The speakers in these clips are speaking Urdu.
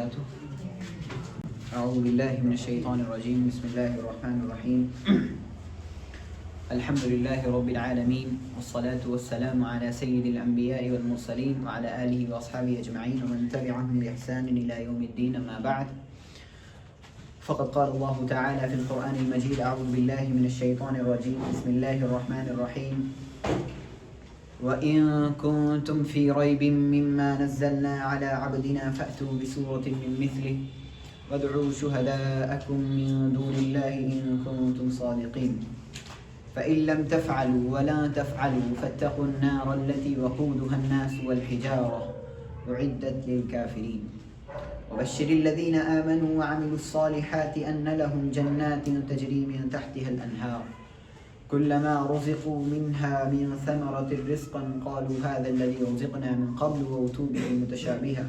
وبركاته. أعوذ بالله من الشيطان الرجيم. بسم الله الرحمن الرحيم. الحمد لله رب العالمين والصلاة والسلام على سيد الأنبياء والمرسلين وعلى آله وأصحابه أجمعين ومن تبعهم بإحسان إلى يوم الدين. أما بعد، فقد قال الله تعالى في القرآن المجيد: أعوذ بالله من الشيطان الرجيم. بسم الله الرحمن الرحيم. وإن كنتم في ريب مما نزلنا على عبدنا فأتوا بسورة من مثله وادعوا شهداءكم من دون الله إن كنتم صادقين فإن لم تفعلوا ولا تفعلوا فاتقوا النار التي وقودها الناس والحجارة أعدت للكافرين وبشر الذين آمنوا وعملوا الصالحات أن لهم جنات تجري من تحتها الأنهار كلما رزقوا منها من ثمرة رزقا قالوا هذا الذي رزقنا من قبل وأتوا به متشابها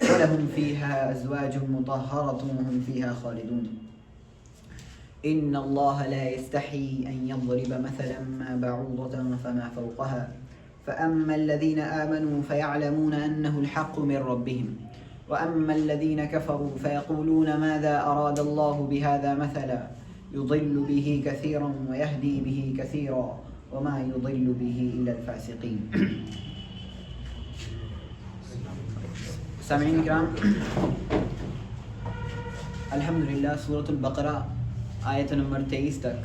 ولهم فيها أزواج مطهرة وهم فيها خالدون. إن الله لا يستحي أن يضرب مثلا ما بعوضة فما فوقها فأما الذين آمنوا فيعلمون أنه الحق من ربهم وأما الذين كفروا فيقولون ماذا أراد الله بهذا مثلا يضل به كثيرا ويهدي به كثيرا وما يضل به إلا الفاسقين. سامعین کرام، الحمدللہ سورۃ البقرہ آیت نمبر 23 تک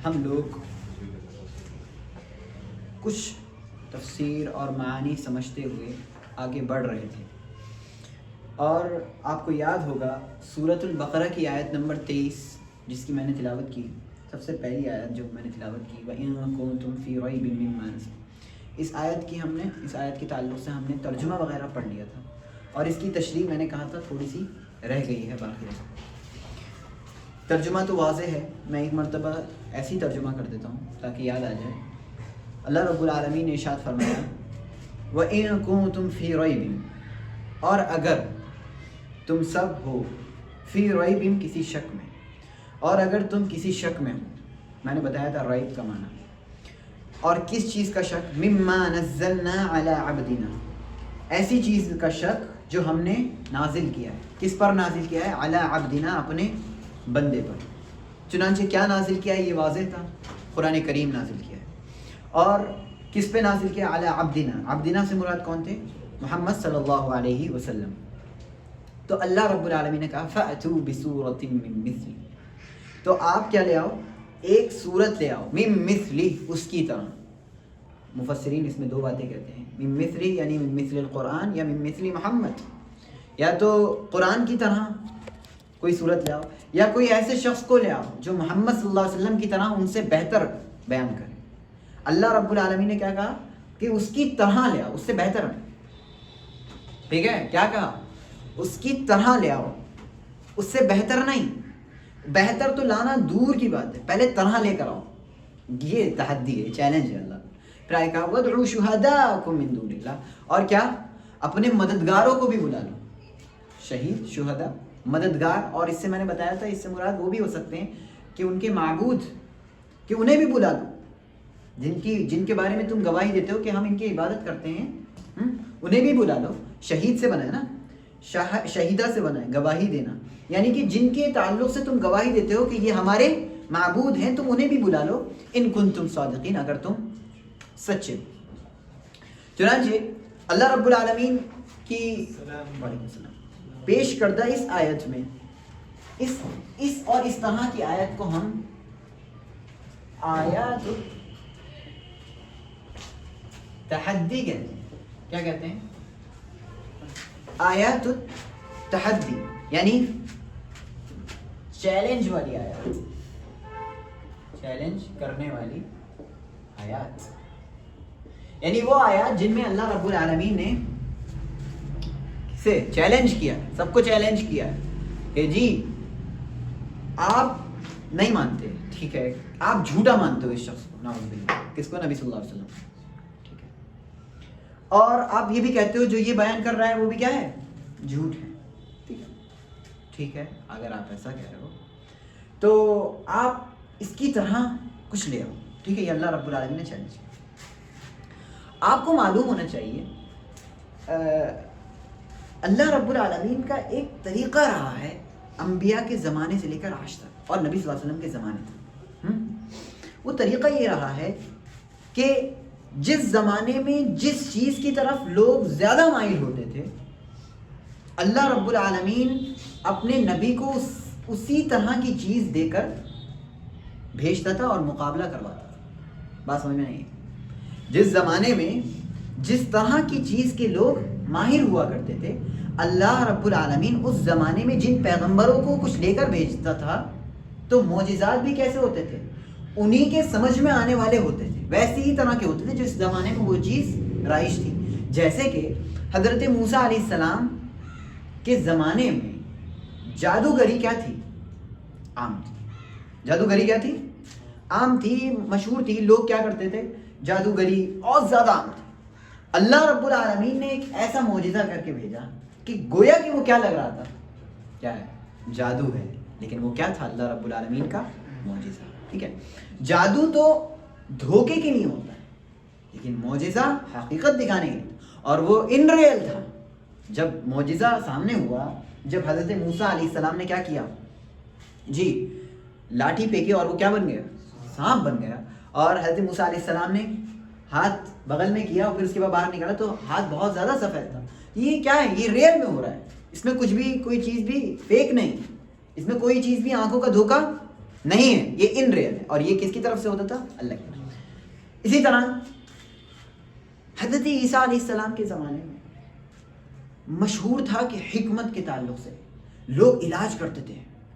ہم لوگ کچھ تفسیر اور معانی سمجھتے ہوئے آگے بڑھ رہے تھے، اور آپ کو یاد ہوگا سورۃ البقرہ کی آیت نمبر 23 جس کی میں نے تلاوت کی، سب سے پہلی آیت جو میں نے تلاوت کی، وَإِن كُنتُمْ فِي رَيْبٍ مِّمَّا نَزَّلْنَا، اس آیت کے تعلق سے ہم نے ترجمہ وغیرہ پڑھ لیا تھا، اور اس کی تشریح میں نے کہا تھا تھوڑی سی رہ گئی ہے باقی۔ ترجمہ تو واضح ہے، میں ایک مرتبہ ایسی ترجمہ کر دیتا ہوں تاکہ یاد آ جائے۔ اللہ رب العالمین نے ارشاد فرمایا وَإِن كُنتُمْ فِي رَيْبٍ، اور اگر تم سب ہو، فی ریب کسی شک میں، اور اگر تم کسی شک میں ہو، میں نے بتایا تھا ریب کا معنی، اور کس چیز کا شک؟ مما نزلنا علی عبدنا، ایسی چیز کا شک جو ہم نے نازل کیا ہے۔ کس پر نازل کیا ہے؟ علی عبدنا، اپنے بندے پر۔ چنانچہ کیا نازل کیا ہے یہ واضح تھا، قرآن کریم نازل کیا ہے۔ اور کس پہ نازل کیا؟ علی عبدنا، عبدنا سے مراد کون تھے؟ محمد صلی اللہ علیہ وسلم۔ تو اللہ رب العالمین نے کہا فَأْتُوا بِسُورَةٍ مِّن مِّثْلِهِ، تو آپ کیا لے آؤ؟ ایک صورت لے آؤ، مِن مثلی، اس کی طرح۔ مفسرین اس میں دو باتیں کہتے ہیں، من مثلی یعنی من مثل القرآن یا من مثل محمد، یا تو قرآن کی طرح کوئی صورت لے آؤ، یا کوئی ایسے شخص کو لے آؤ جو محمد صلی اللہ علیہ وسلم کی طرح ان سے بہتر بیان کرے۔ اللہ رب العالمین نے کیا کہا کہ اس کی طرح لے آؤ، اس سے بہتر ہے۔ ٹھیک ہے، کیا کہا؟ اس کی طرح لے آؤ، اس سے بہتر نہیں۔ بہتر تو لانا دور کی بات ہے، پہلے طرح لے کر آؤ۔ یہ تحدی ہے، چیلنج ہے اللہ۔ پھر آئے کہا وَادْعُوا شُهَدَاءَكُم مِّن دُونِ اللَّهِ، اور کیا؟ اپنے مددگاروں کو بھی بلا لو۔ شہید، شہداء، مددگار، اور اس سے میں نے بتایا تھا اس سے مراد وہ بھی ہو سکتے ہیں کہ ان کے معبود، کہ انہیں بھی بلا لو، جن کے بارے میں تم گواہی دیتے ہو کہ ہم ان کی عبادت کرتے ہیں، انہیں بھی بلا لو۔ شہید سے بنا ہے نا، شہیدہ سے بنا ہے، گواہی دینا، یعنی کہ جن کے تعلق سے تم گواہی دیتے ہو کہ یہ ہمارے معبود ہیں، تم انہیں بھی بلا لو، ان کنتم صادقین، اگر تم سچے ہو۔ چنانچہ اللہ رب العالمین کی پیش کردہ اس آیت میں اس اور اس طرح کی آیت کو ہم آیات تحدی کہتے ہیں۔ کیا کہتے ہیں؟ آیات تحدی، یعنی چیلنج والی آیات، چیلنج کرنے والی آیات، یعنی وہ آیات جن میں اللہ رب العالمین نے سے چیلنج کیا، سب کو چیلنج کیا کہ جی آپ نہیں مانتے، ٹھیک ہے، آپ جھوٹا مانتے ہو اس شخص کو، نعوذ باللہ، کس کو؟ نبی صلی اللہ علیہ وسلم، ٹھیک ہے، اور آپ یہ بھی کہتے ہو جو یہ بیان کر رہا ہے وہ بھی کیا ہے؟ جھوٹ ہے، ٹھیک ہے۔ اگر آپ ایسا کہہ رہے ہو تو آپ اس کی طرح کچھ لے آؤ، ٹھیک ہے، یہ اللہ رب العالمین نے چیلنج کیا۔ آپ کو معلوم ہونا چاہیے اللہ رب العالمین کا ایک طریقہ رہا ہے انبیاء کے زمانے سے لے کر آج تک اور نبی صلی اللہ علیہ وسلم کے زمانے تک. وہ طریقہ یہ رہا ہے کہ جس زمانے میں جس چیز کی طرف لوگ زیادہ مائل ہوتے تھے اللہ رب العالمین اپنے نبی کو اسی طرح کی چیز دے کر بھیجتا تھا اور مقابلہ کرواتا تھا. بات سمجھ میں نہیں ہے؟ جس زمانے میں جس طرح کی چیز کے لوگ ماہر ہوا کرتے تھے اللہ رب العالمین اس زمانے میں جن پیغمبروں کو کچھ لے کر بھیجتا تھا تو معجزات بھی کیسے ہوتے تھے؟ انہی کے سمجھ میں آنے والے ہوتے تھے، ویسے ہی طرح کے ہوتے تھے جس زمانے میں وہ چیز رائج تھی. جیسے کہ حضرت موسیٰ علیہ السلام کے زمانے میں جادوگری کیا تھی؟ عام تھی. جادوگری کیا تھی؟ عام تھی، مشہور تھی. لوگ کیا کرتے تھے؟ جادوگری اور زیادہ عام تھی. اللہ رب العالمین نے ایک ایسا معجزہ کر کے بھیجا کہ گویا کہ وہ کیا لگ رہا تھا؟ کیا ہے؟ جادو ہے، لیکن وہ کیا تھا؟ اللہ رب العالمین کا معجزہ. ٹھیک ہے، جادو تو دھوکے کے نہیں ہوتا ہے، لیکن معجزہ حقیقت دکھانے کے لیے، اور وہ ان ریئل تھا. جب معجزہ سامنے ہوا، جب حضرت موسیٰ علیہ السلام نے کیا کیا جی، لاٹھی پھینکی اور وہ کیا بن گیا؟ سانپ بن گیا. اور حضرت موسیٰ علیہ السلام نے ہاتھ بغل میں کیا اور پھر اس کے بعد باہر نکالا تو ہاتھ بہت زیادہ سفید تھا. یہ کیا ہے؟ یہ ریئل میں ہو رہا ہے، اس میں کچھ بھی کوئی چیز بھی فیک نہیں، اس میں کوئی چیز بھی آنکھوں کا دھوکا نہیں ہے، یہ ان ریئل ہے. اور یہ کس کی طرف سے ہوتا تھا؟ اللہ کی طرف. اسی طرح حضرت عیسیٰ علیہ السلام کے زمانے میں مشہور تھا کہ حکمت کے تعلق سے لوگ علاج کرتے تھے.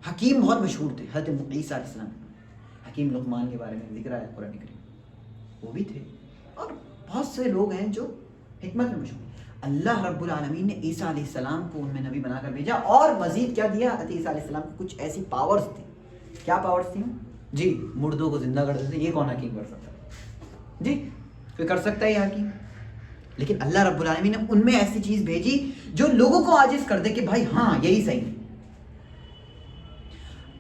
حکیم بہت مشہور تھے حضرت عیسیٰ علیہ السلام. حکیم لقمان کے بارے میں ذکر ہے قرآن کریم، وہ بھی تھے. اور بہت سے لوگ ہیں جو حکمت میں مشہور. اللہ رب العالمین نے عیسیٰ علیہ السلام کو ان میں نبی بنا کر بھیجا اور مزید کیا دیا؟ حضرت عیسیٰ علیہ السلام کو کچھ ایسی پاورز تھی. کیا پاورز تھیں؟ جی، مردوں کو زندہ کر دیتے. یہ کون حکیم کر سکتا ہے؟ جی کوئی کر سکتا ہے یہ حکیم؟ لیکن اللہ رب العالمین نے ان میں ایسی چیز بھیجی جو لوگوں کو عاجز کر دے کہ بھائی ہاں یہی صحیح ہے.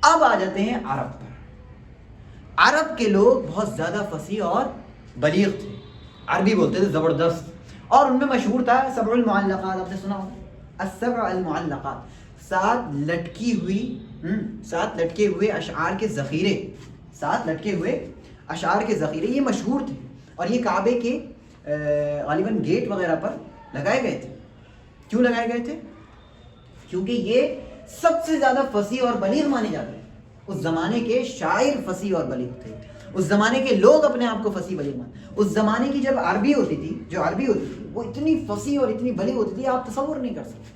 اب آ جاتے ہیں عرب پر. عرب کے لوگ بہت زیادہ فصیح اور بلیغ تھے، عربی بولتے تھے زبردست. اور ان میں مشہور تھا سبع المعلقات. آپ نے سنا ہوگا السبع المعلقات، 7 لٹکے ہوئے اشعار کے ذخیرے. 7 لٹکے ہوئے اشعار کے ذخیرے یہ مشہور تھے. اور یہ کعبے کے غالباً گیٹ وغیرہ پر لگائے گئے تھے. کیوں لگائے گئے تھے؟ کیونکہ یہ سب سے زیادہ فصیح اور بلیغ مانے جاتے ہیں. اس زمانے کے شاعر فصیح اور بلیغ تھے، اس زمانے کے لوگ اپنے آپ کو فصیح بلیغ مانتے. اس زمانے کی جب عربی ہوتی تھی وہ اتنی فصیح اور اتنی بلیغ ہوتی تھی آپ تصور نہیں کر سکتے.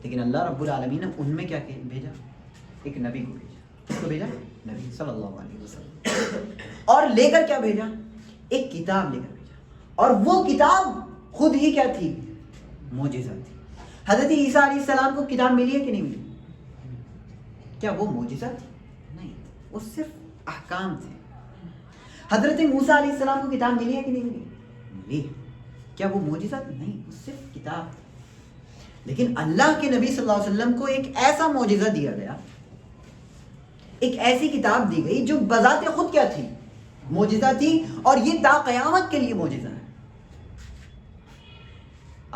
لیکن اللہ رب العالمین نے ان میں کیا بھیجا؟ ایک نبی کو بھیجا. کس کو بھیجا؟ نبی صلی اللہ علیہ وسلم. اور لے کر کیا بھیجا؟ ایک کتاب لے کر بھیجا. اور وہ کتاب خود ہی کیا تھی؟ معجزہ تھی. حضرت عیسیٰ علیہ السلام کو کتاب ملی ہے کہ نہیں ملی؟ کیا وہ معجزہ تھی؟ نہیں، وہ صرف احکام تھے. حضرت موسیٰ علیہ السلام کو کتاب ملی ہے کہ نہیں ملی؟ ملی. کیا وہ معجزہ تھی؟ نہیں، وہ صرف کتاب تھی. لیکن اللہ کے نبی صلی اللہ علیہ وسلم کو ایک ایسا معجزہ دیا گیا، ایک ایسی کتاب دی گئی جو بذات خود کیا تھی؟ معجزہ تھی. اور یہ تا قیامت کے لیے معجزہ ہے.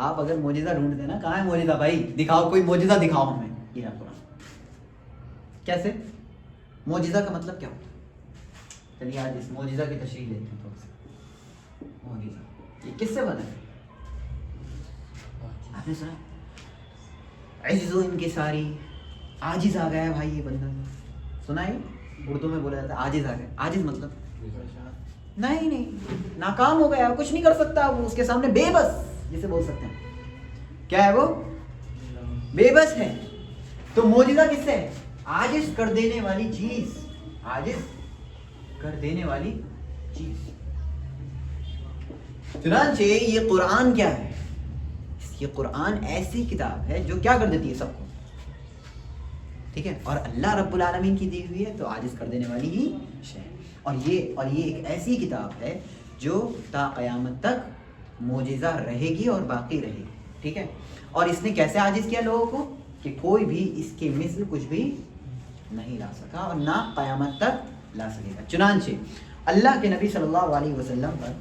آپ اگر معجزہ ڈھونڈ دینا کہاں ہے معجزہ بھائی؟ دکھاؤ کوئی معجزہ دکھاؤ ہمیں. یہ ہے قرآن. کیسے؟ معجزہ کا مطلب کیا ہوتا ہے؟ چلیے آج اس معجزہ کی تشریح لیتے ہیں تھوڑا سا. معجزہ یہ کس سے بنا ہے؟ آپ نے سنا عجز و انکساری، عاجز آ گیا ہے بھائی یہ بندہ. سنا ہے اردو میں بولا جاتا ہے عاجز آ گیا. عاجز مطلب نہیں، ناکام ہو گیا، کچھ نہیں کر سکتا. وہ اس کے سامنے بے بس جسے بول سکتے ہیں. کیا ہے وہ؟ بے بس ہے. تو معجزہ کس سے ہے؟ عاجز کر دینے والی چیز. عاجز کر دینے والی چیز. چنانچہ یہ قرآن کیا ہے؟ یہ قرآن ایسی کتاب ہے جو کیا کر دیتی ہے سب کو. ٹھیک ہے، اور اللہ رب العالمین کی دی ہوئی ہے تو عاجز کر دینے والی ہی شے. اور یہ ایک ایسی کتاب ہے جو تا قیامت تک معجزہ رہے گی اور باقی رہے گی. ٹھیک ہے، اور اس نے کیسے عاجز کیا لوگوں کو کہ کوئی بھی اس کے مثل کچھ بھی نہیں لا سکا اور نہ قیامت تک لا سکے گا. چنانچہ اللہ کے نبی صلی اللہ علیہ وسلم پر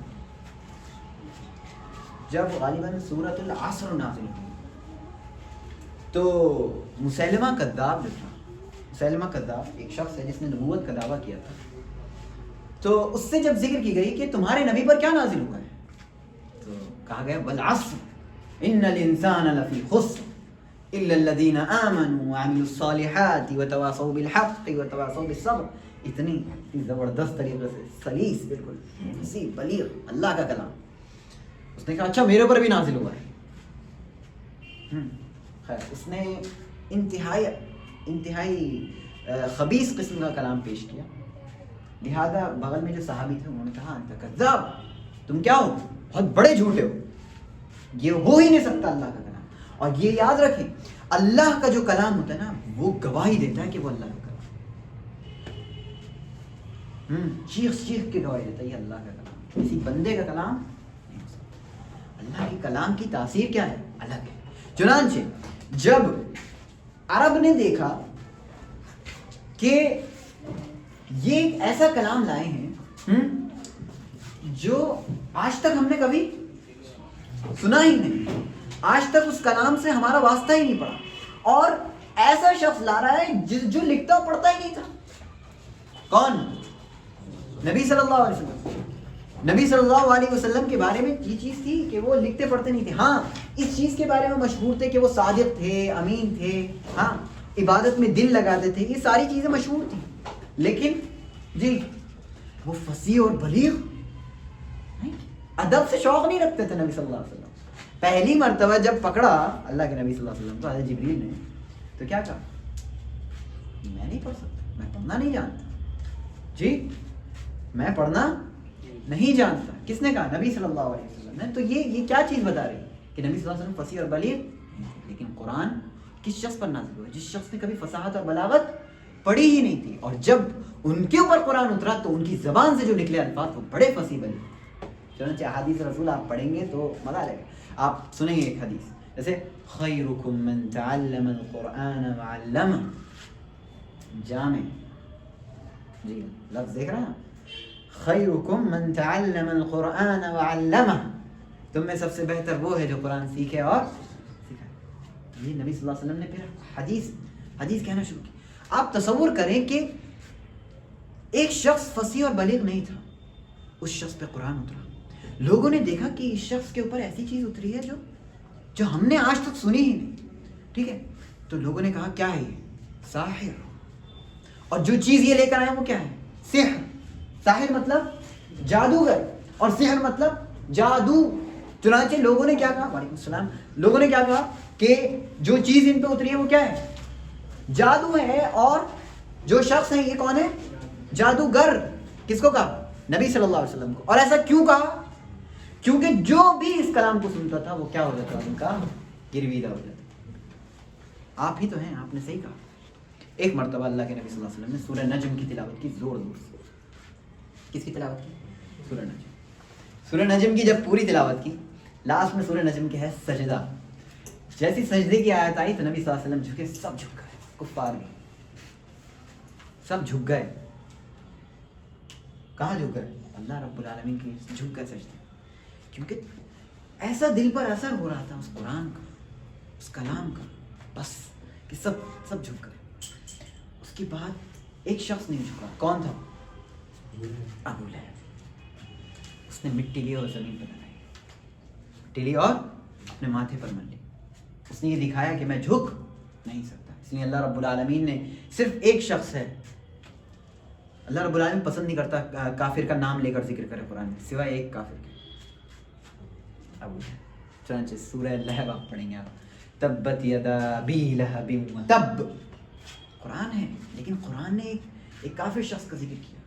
جب غالباً سورۃ العصر نازل ہوئی تو مسیلمہ کذاب جو تھا، مسیلمہ کذاب ایک شخص ہے جس نے نبوت کا دعویٰ کیا تھا، تو اس سے جب ذکر کی گئی کہ تمہارے نبی پر کیا نازل ہوا ہے، تو کہا گیا والعصر ان الانسان لفی خسر الا الذین آمنوا وعملوا الصالحات وتواصوا بالحق وتواصوا بالصبر. اتنی زبردست طریقے سے سلیس، بالکل فصیح بلیغ اللہ کا کلام. اس نے کہا اچھا میرے اوپر بھی نازل ہوا ہے. خیر اس نے انتہائی خبیث قسم کا کلام پیش کیا. لہذا بغل میں جو صحابی تھے انہوں نے کہا انت کذاب، تم کیا ہو، بہت بڑے جھوٹے ہو، یہ ہو ہی نہیں سکتا اللہ کا کلام. اور یہ یاد رکھیں اللہ کا جو کلام ہوتا ہے نا وہ گواہی دیتا ہے کہ وہ اللہ کا کلام، چیخ کے گواہی دیتا ہے یہ اللہ کا کلام، کسی بندے کا کلام نہیں ہو سکتا. اللہ کے کلام کی تاثیر کیا ہے، الگ ہے. چنانچہ جب عرب نے دیکھا کہ یہ ایک ایسا کلام لائے ہیں جو آج تک ہم نے کبھی سنا ہی نہیں، آج تک اس کلام سے ہمارا واسطہ ہی نہیں پڑا، اور ایسا شخص لا رہا ہے جو لکھتا پڑھتا ہی نہیں تھا. کون؟ نبی صلی اللہ علیہ وسلم. نبی صلی اللہ علیہ وسلم کے بارے میں یہ چیز تھی کہ وہ لکھتے پڑھتے نہیں تھے. ہاں اس چیز کے بارے میں مشہور تھے کہ وہ صادق تھے، امین تھے، ہاں عبادت میں دل لگاتے تھے، یہ ساری چیزیں مشہور تھیں. لیکن جی وہ فصیح اور بلیغ، ادب سے شوق نہیں رکھتے تھے نبی صلی اللہ علیہ وسلم. پہلی مرتبہ جب پکڑا اللہ کے نبی صلی اللہ علیہ وسلم کو حضرت جبریل نے، تو کیا کہا، میں نہیں پڑھ سکتا، میں پڑھنا نہیں جانتا. جی میں پڑھنا نہیں جانتا. کس نے کہا؟ نبی صلی اللہ علیہ وسلم نے. تو یہ کیا چیز بتا رہی ہے کہ نبی صلی اللہ علیہ وسلم فصیح اور بلیغ. لیکن قرآن کس شخص پر نازل ہوا؟ جس شخص نے کبھی فصاحت اور بلاغت پڑھی ہی نہیں تھی، اور جب ان کے اوپر قرآن اترا تو ان کی زبان سے جو نکلے الفاظ وہ بڑے فصیح بلیغ. چنانچہ احادیث رسول آپ پڑھیں گے تو مزہ آ جائے گا. آپ سنیں گے ایک حدیث جیسے خیرکم من تعلم القرآن وعلمہ، جامع، جی لفظ دیکھ رہے ہیں، خیرکم من تعلم القرآن وعلمہ، تم میں سب سے بہتر وہ ہے جو قرآن سیکھے اور سکھائے. یہ نبی صلی اللہ علیہ وسلم نے پھر حدیث کہنا شروع کی. آپ تصور کریں کہ ایک شخص فصیح اور بلیغ نہیں تھا، اس شخص پہ قرآن اترا. لوگوں نے دیکھا کہ اس شخص کے اوپر ایسی چیز اتری ہے جو ہم نے آج تک سنی ہی نہیں. ٹھیک ہے، تو لوگوں نے کہا کیا ہے یہ؟ ساحر. اور جو چیز یہ لے کر آئے وہ کیا ہے؟ سحر. ساحر مطلب جادوگر، اور سحر مطلب جادو. چنانچہ لوگوں نے کیا کہا، وعلیکم السلام، لوگوں نے کیا کہا کہ جو چیز ان پہ اتری ہے وہ کیا ہے؟ جادو ہے. اور جو شخص ہے یہ کون ہے؟ جادوگر. کس کو کہا؟ نبی صلی اللہ علیہ وسلم کو. اور ایسا کیوں کہا؟ کیونکہ جو بھی اس کلام کو سنتا تھا وہ کیا ہو جاتا، ان کا گرویدہ ہو جاتا. آپ ہی تو ہیں، آپ نے صحیح کہا. ایک مرتبہ اللہ کے نبی صلی اللہ علیہ وسلم نے سورہ نجم کی تلاوت کی زور سے. کس کی تلاوت کی؟ سورہ نجم. سورہ نجم کی جب پوری تلاوت کی، لاسٹ میں سورہ نجم کے ہے سجدہ. جیسی سجدے کی آیت آئی تو نبی صلی اللہ علیہ وسلم جھکے، سب جھک گئے، کفار بھی سب جھک گئے. کہاں جھک گئے؟ اللہ رب العالمین کی جھک گئے سجدے. کیونکہ ایسا دل پر اثر ہو رہا تھا اس قرآن کا، اس کلام کا، بس کہ سب جھک گئے. اس کے بعد ایک شخص نہیں جھکا. کون تھا؟ ابو لہب. اس نے مٹی لی اور زمین پر لگائی، مٹی لی اور اپنے ماتھے پر مل لی. اس نے یہ دکھایا کہ میں جھک نہیں سکتا. اس لیے اللہ رب العالمین نے صرف ایک شخص ہے، اللہ رب العالمین پسند نہیں کرتا کافر کا نام لے کر ذکر کرے قرآن میں، سوائے ایک کافر کے، ابو لہب. چنانچہ سورہ لہب آپ پڑھیں گے، آپ تبت یدا ابی لہب وتب. قرآن ہے لیکن قرآن نے ایک کافر شخص کا ذکر کیا،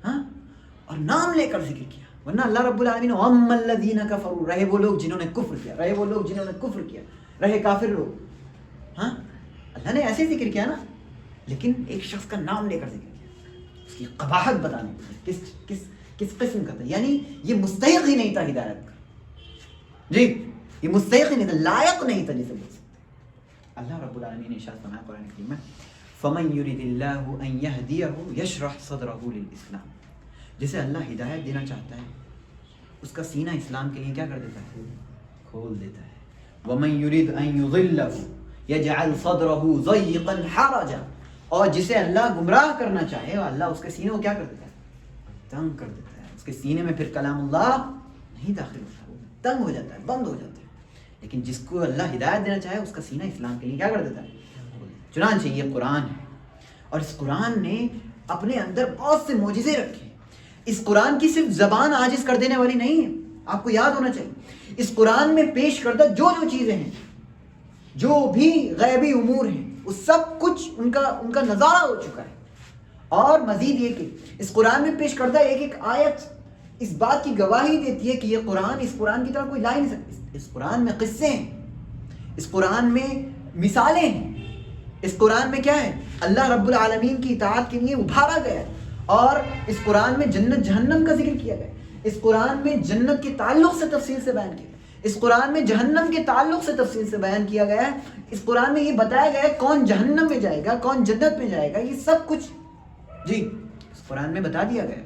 ہاں، اور نام لے کر ذکر کیا. ورنہ اللہ رب العالمین وَأَمَّا الَّذِينَ كَفَرُوا، رہے وہ لوگ جنہوں نے کفر کیا، رہے وہ لوگ جنہوں نے کفر کیا، رہے کافر لوگ. ہاں اللہ نے ایسے ذکر کیا نا، لیکن ایک شخص کا نام لے کر ذکر کیا، اس کی قباحت بتانے کے لیے کس قسم کا تھا. یعنی یہ مستحق ہی نہیں تھا ہدایت کا. جی یہ مستحق ہی نہیں تھا، لائق نہیں تھا جسے بول سکتے. اللہ رب العالمین نے ارشاد فرمایا قرآن کریم میں فَمَن يُرِدِ اللَّهُ أَن يَهْدِيَهُ يَشْرَحْ صَدْرَهُ لِلْإِسْلَامِ. جسے اللہ ہدایت دینا چاہتا ہے اس کا سینہ اسلام کے لیے کیا کر دیتا ہے؟ کھول دیتا ہے. وَمَن يُرِدْ أَن يُضِلَّهُ یجعل صدرہ ضیقا حرجا، اور جسے اللہ گمراہ کرنا چاہے اللہ اس کے سینے کو کیا کر دیتا ہے؟ تنگ کر دیتا ہے. اس کے سینے میں پھر کلام اللہ نہیں داخل ہوتا، وہ تنگ ہو جاتا ہے، بند ہو جاتا ہے. لیکن جس کو اللہ ہدایت دینا چاہے اس کا سینہ اسلام کے لیے کیا کر دیتا ہے؟ چنانچہ یہ قرآن ہے، اور اس قرآن نے اپنے اندر بہت سے معجزے رکھے. اس قرآن کی صرف زبان عاجز کر دینے والی نہیں ہے، آپ کو یاد ہونا چاہیے. اس قرآن میں پیش کردہ جو چیزیں ہیں، جو بھی غیبی امور ہیں، اس سب کچھ ان کا نظارہ ہو چکا ہے. اور مزید یہ کہ اس قرآن میں پیش کردہ ایک ایک آیت اس بات کی گواہی دیتی ہے کہ یہ قرآن اس قرآن کی طرح کوئی لا ہی نہیں سکتا. اس قرآن میں قصے ہیں، اس قرآن میں مثالیں ہیں، اس قرآن میں کیا ہے؟ اللہ رب العالمین کی اطاعت کے لیے ابھارا گیا ہے. اور اس قرآن میں جنت جہنم کا ذکر کیا گیا ہے. اس قرآن میں جنت کے تعلق سے تفصیل سے بیان کیا گیا ہے. اس قرآن میں جہنم کے تعلق سے تفصیل سے بیان کیا گیا ہے. اس قرآن میں یہ بتایا گیا ہے کون جہنم میں جائے گا، کون جنت میں جائے گا، یہ سب کچھ جی اس قرآن میں بتا دیا گیا ہے.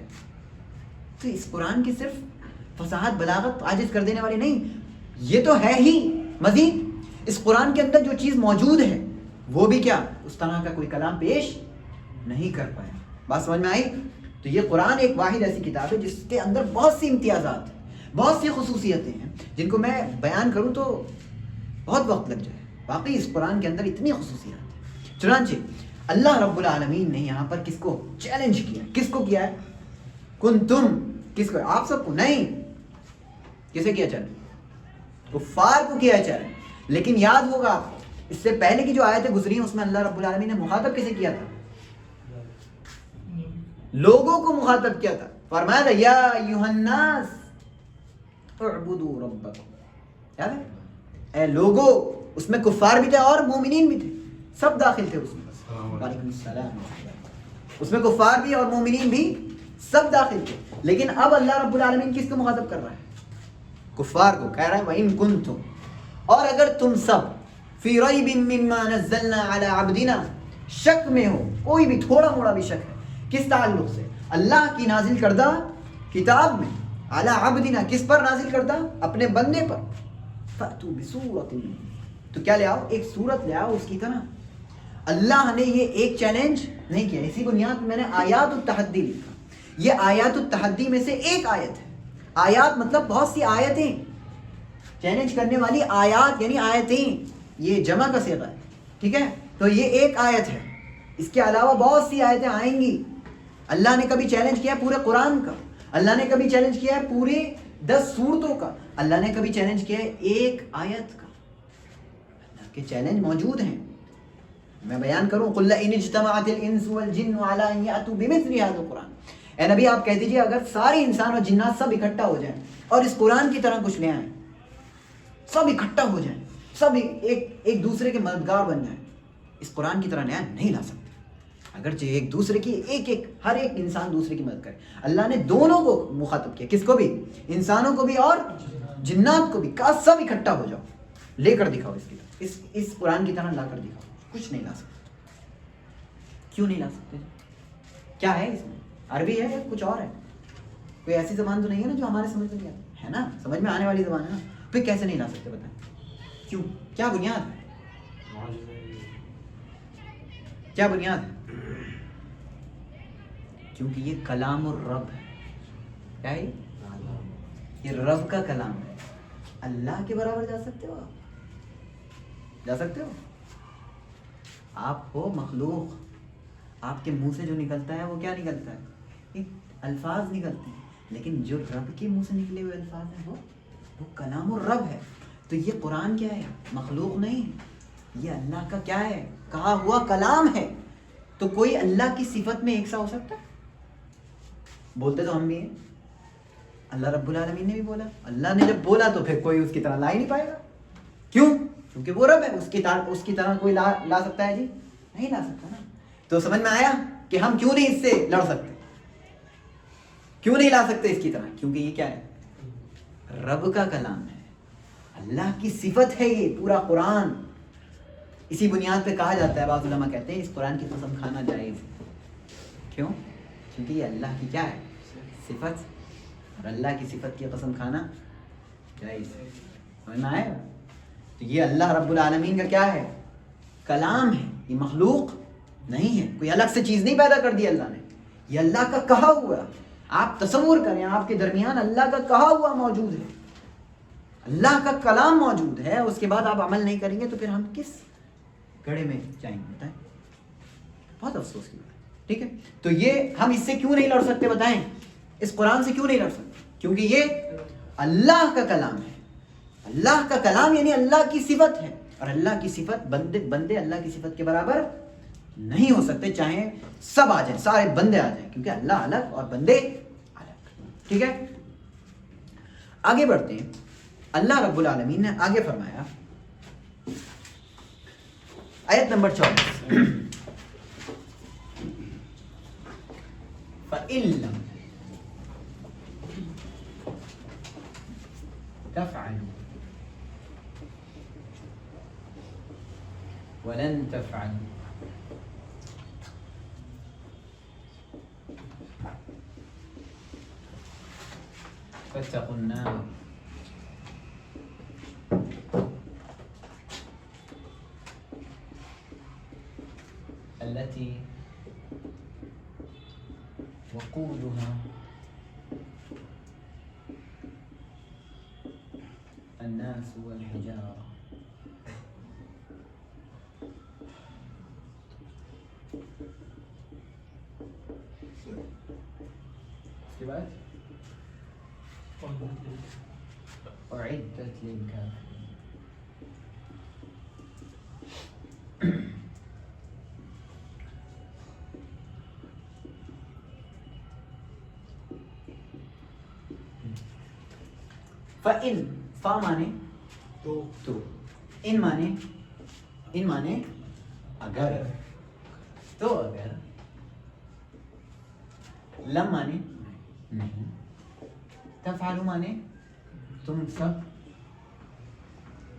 تو اس قرآن کی صرف فصاحت بلاغت عاجز کر دینے والی نہیں، یہ تو ہے ہی. مزید اس قرآن کے اندر جو چیز موجود ہے وہ بھی کیا اس طرح کا کوئی کلام پیش نہیں کر پایا. بات سمجھ میں آئی؟ تو یہ قرآن ایک واحد ایسی کتاب ہے جس کے اندر بہت سی امتیازات ہیں، بہت سی خصوصیتیں ہیں جن کو میں بیان کروں تو بہت وقت لگ جائے. باقی اس قرآن کے اندر اتنی خصوصیات ہیں. چنانچہ اللہ رب العالمین نے یہاں پر کس کو چیلنج کیا؟ کس کو کیا ہے؟ کنتم، کس کو؟ آپ سب کو نہیں. کسے کیا چیلنج؟ کفار کو کیا چیلنج. لیکن یاد ہوگا آپ کو اس سے پہلے کی جو آیتیں گزری ہیں اس میں اللہ رب العالمین نے مخاطب کسے کیا تھا؟ لوگوں کو مخاطب کیا تھا. فرمایا تھا یا ایھا الناس اعبدوا ربکم. یاد ہے؟ اے لوگوں، اس میں کفار بھی تھے اور مومنین بھی تھے، سب داخل تھے اس میں. وعلیکم السلام. اس میں کفار بھی اور مومنین بھی سب داخل تھے. لیکن اب اللہ رب العالمین کس کو مخاطب کر رہا ہے؟ کفار کو. کہہ رہا ہے وَإِن كُنتُمْ، اور اگر تم سب فی ریب مما نزلنا علی عبدنا، شک میں ہو، کوئی بھی تھوڑا موڑا بھی شک ہے. کس تعلق سے؟ اللہ کی نازل کردہ کتاب میں. علی عبدنا، کس پر نازل کردہ؟ اپنے بندے پر. فأتوا بسورۃ، تو کیا لے آؤ؟ ایک سورت لے آؤ اس کی طرح. اللہ نے یہ ایک چیلنج نہیں کیا. اسی بنیاد میں نے آیات التحدی لکھا. یہ آیات التحدی میں سے ایک آیت ہے. آیات مطلب بہت سی آیتیں، چیلنج کرنے والی آیات یعنی آیتیں، یہ جمع کا صیغہ ہے. ٹھیک ہے؟ تو یہ ایک آیت ہے. اس کے علاوہ بہت سی آیتیں آئیں گی. اللہ نے کبھی چیلنج کیا ہے پورے قرآن کا، اللہ نے کبھی چیلنج کیا ہے پورے 10 سورتوں کا، اللہ نے کبھی چیلنج کیا ہے ایک آیت کا. اللہ کے چیلنج موجود ہیں. میں بیان کروں قل ان اجتمعت الانس والجن على ان ياتوا بمثل هذا القرآن. اے نبی آپ کہہ دیجئے اگر سارے انسان اور جنات سب اکٹھا ہو جائیں اور اس قرآن کی طرح کچھ لے آئیں، سب اکٹھا ہو جائیں، سب ایک دوسرے کے مددگار بن جائیں، اس قرآن کی طرح نیا نہیں لا سکتے. اگرچہ ایک دوسرے کی ہر ایک انسان دوسرے کی مدد کرے. اللہ نے دونوں کو مخاطب کیا. کس کو بھی؟ انسانوں کو بھی اور جنات کو بھی. کہا سب اکٹھا ہو جاؤ، لے کر دکھاؤ اس کی طرح، اس قرآن کی طرح لا کر دکھاؤ. کچھ نہیں لا سکتے. کیوں نہیں لا سکتے؟ کیا ہے اس میں؟ عربی ہے یا کچھ اور ہے؟ کوئی ایسی زبان تو نہیں ہے نا جو ہمارے سمجھ میں نہیں آتی ہے نا، سمجھ میں آنے والی زبان ہے نا. پھر کیسے نہیں لا سکتے بتائیں؟ کیوں؟ کیا بنیاد ہے؟ کیا بنیاد ہے؟ کیونکہ یہ کلام الرب ہے. کیا ہے یہ؟ رب کا کلام ہے. اللہ کے برابر جا سکتے ہو آپ؟ جا سکتے ہو؟ آپ ہو مخلوق، آپ کے منہ سے جو نکلتا ہے وہ کیا نکلتا ہے؟ الفاظ نکلتے ہیں. لیکن جو رب کے منہ سے نکلے ہوئے الفاظ ہیں وہ کلام الرب ہے. تو یہ قرآن کیا ہے؟ مخلوق نہیں، یہ اللہ کا کیا ہے؟ کہا ہوا کلام ہے. تو کوئی اللہ کی صفت میں ایک سا ہو سکتا ہے؟ بولتے تو ہم بھی ہیں. اللہ رب العالمین نے بھی بولا. اللہ نے جب بولا تو پھر کوئی اس کی طرح لا ہی نہیں پائے گا. کیوں؟ کیونکہ وہ رب ہے. اس کی طرح کوئی لا سکتا ہے؟ جی نہیں لا سکتا نا. تو سمجھ میں آیا کہ ہم کیوں نہیں اس سے لڑ سکتے، کیوں نہیں لا سکتے اس کی طرح؟ کیونکہ یہ کیا ہے؟ رب کا کلام ہے، اللہ کی صفت ہے یہ پورا قرآن. اسی بنیاد پہ کہا جاتا ہے، بعض علماء کہتے ہیں اس قرآن کی قسم کھانا جائز ہے. کیوں؟ کیونکہ یہ اللہ کی کیا ہے؟ صفت. اور اللہ کی صفت کی قسم کھانا جائز ہے. سمجھ میں آئے گا؟ تو یہ اللہ رب العالمین کا کیا ہے؟ کلام ہے، یہ مخلوق نہیں ہے، کوئی الگ سے چیز نہیں پیدا کر دی اللہ نے، یہ اللہ کا کہا ہوا. آپ تصور کریں آپ کے درمیان اللہ کا کہا ہوا موجود ہے، اللہ کا کلام موجود ہے، اس کے بعد آپ عمل نہیں کریں گے تو پھر ہم کس گڑھے میں جائیں گے بتائیں؟ بہت افسوس کی بات ہے. ٹھیک ہے، تو یہ ہم اس سے کیوں نہیں لڑ سکتے بتائیں؟ اس قرآن سے کیوں نہیں لڑ سکتے؟ کیونکہ یہ اللہ کا کلام ہے. اللہ کا کلام یعنی اللہ کی صفت ہے، اور اللہ کی صفت بندے اللہ کی صفت کے برابر نہیں ہو سکتے، چاہے سب آ جائیں، سارے بندے آ جائیں، کیونکہ اللہ الگ اور بندے الگ. ٹھیک ہے، آگے بڑھتے ہیں. اللہ رب العالمین نے آگے فرمایا آیت نمبر 24 فَإِن لَّمْ تَفْعَلُوا وَلَن تَفْعَلُوا فَاتَّقُوا النَّارَ التي وقودها الناس والحجارة. اس کے بعد أعدت للكافرين. فَإِن فا مانے تو، ان مانے اگر، تو اگر، لم مانے نہیں، تفعلوا مانے تم سب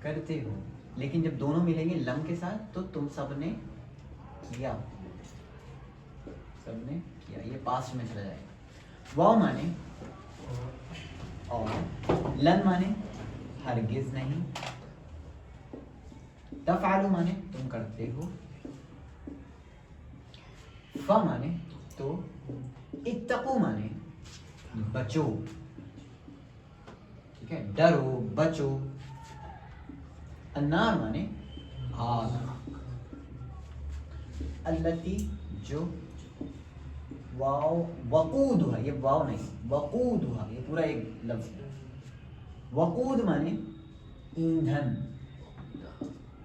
کرتے ہو، لیکن جب دونوں ملیں گے لم کے ساتھ تو تم سب نے کیا، سب نے کیا، یہ پاسٹ میں چلا جائے گا. واو مانے اور، لن مانے ہرگز نہیں، تفعلوا مانے تم کرتے ہو، فا مانے تو، اتقوا مانے بچو، ٹھیک ہے، ڈرو بچو، النار مانے آگ، التی جو، واو وقودھا، یہ واو نہیں وقودھا، یہ پورا ایک لفظ ہے. وقود مانے ایندھن،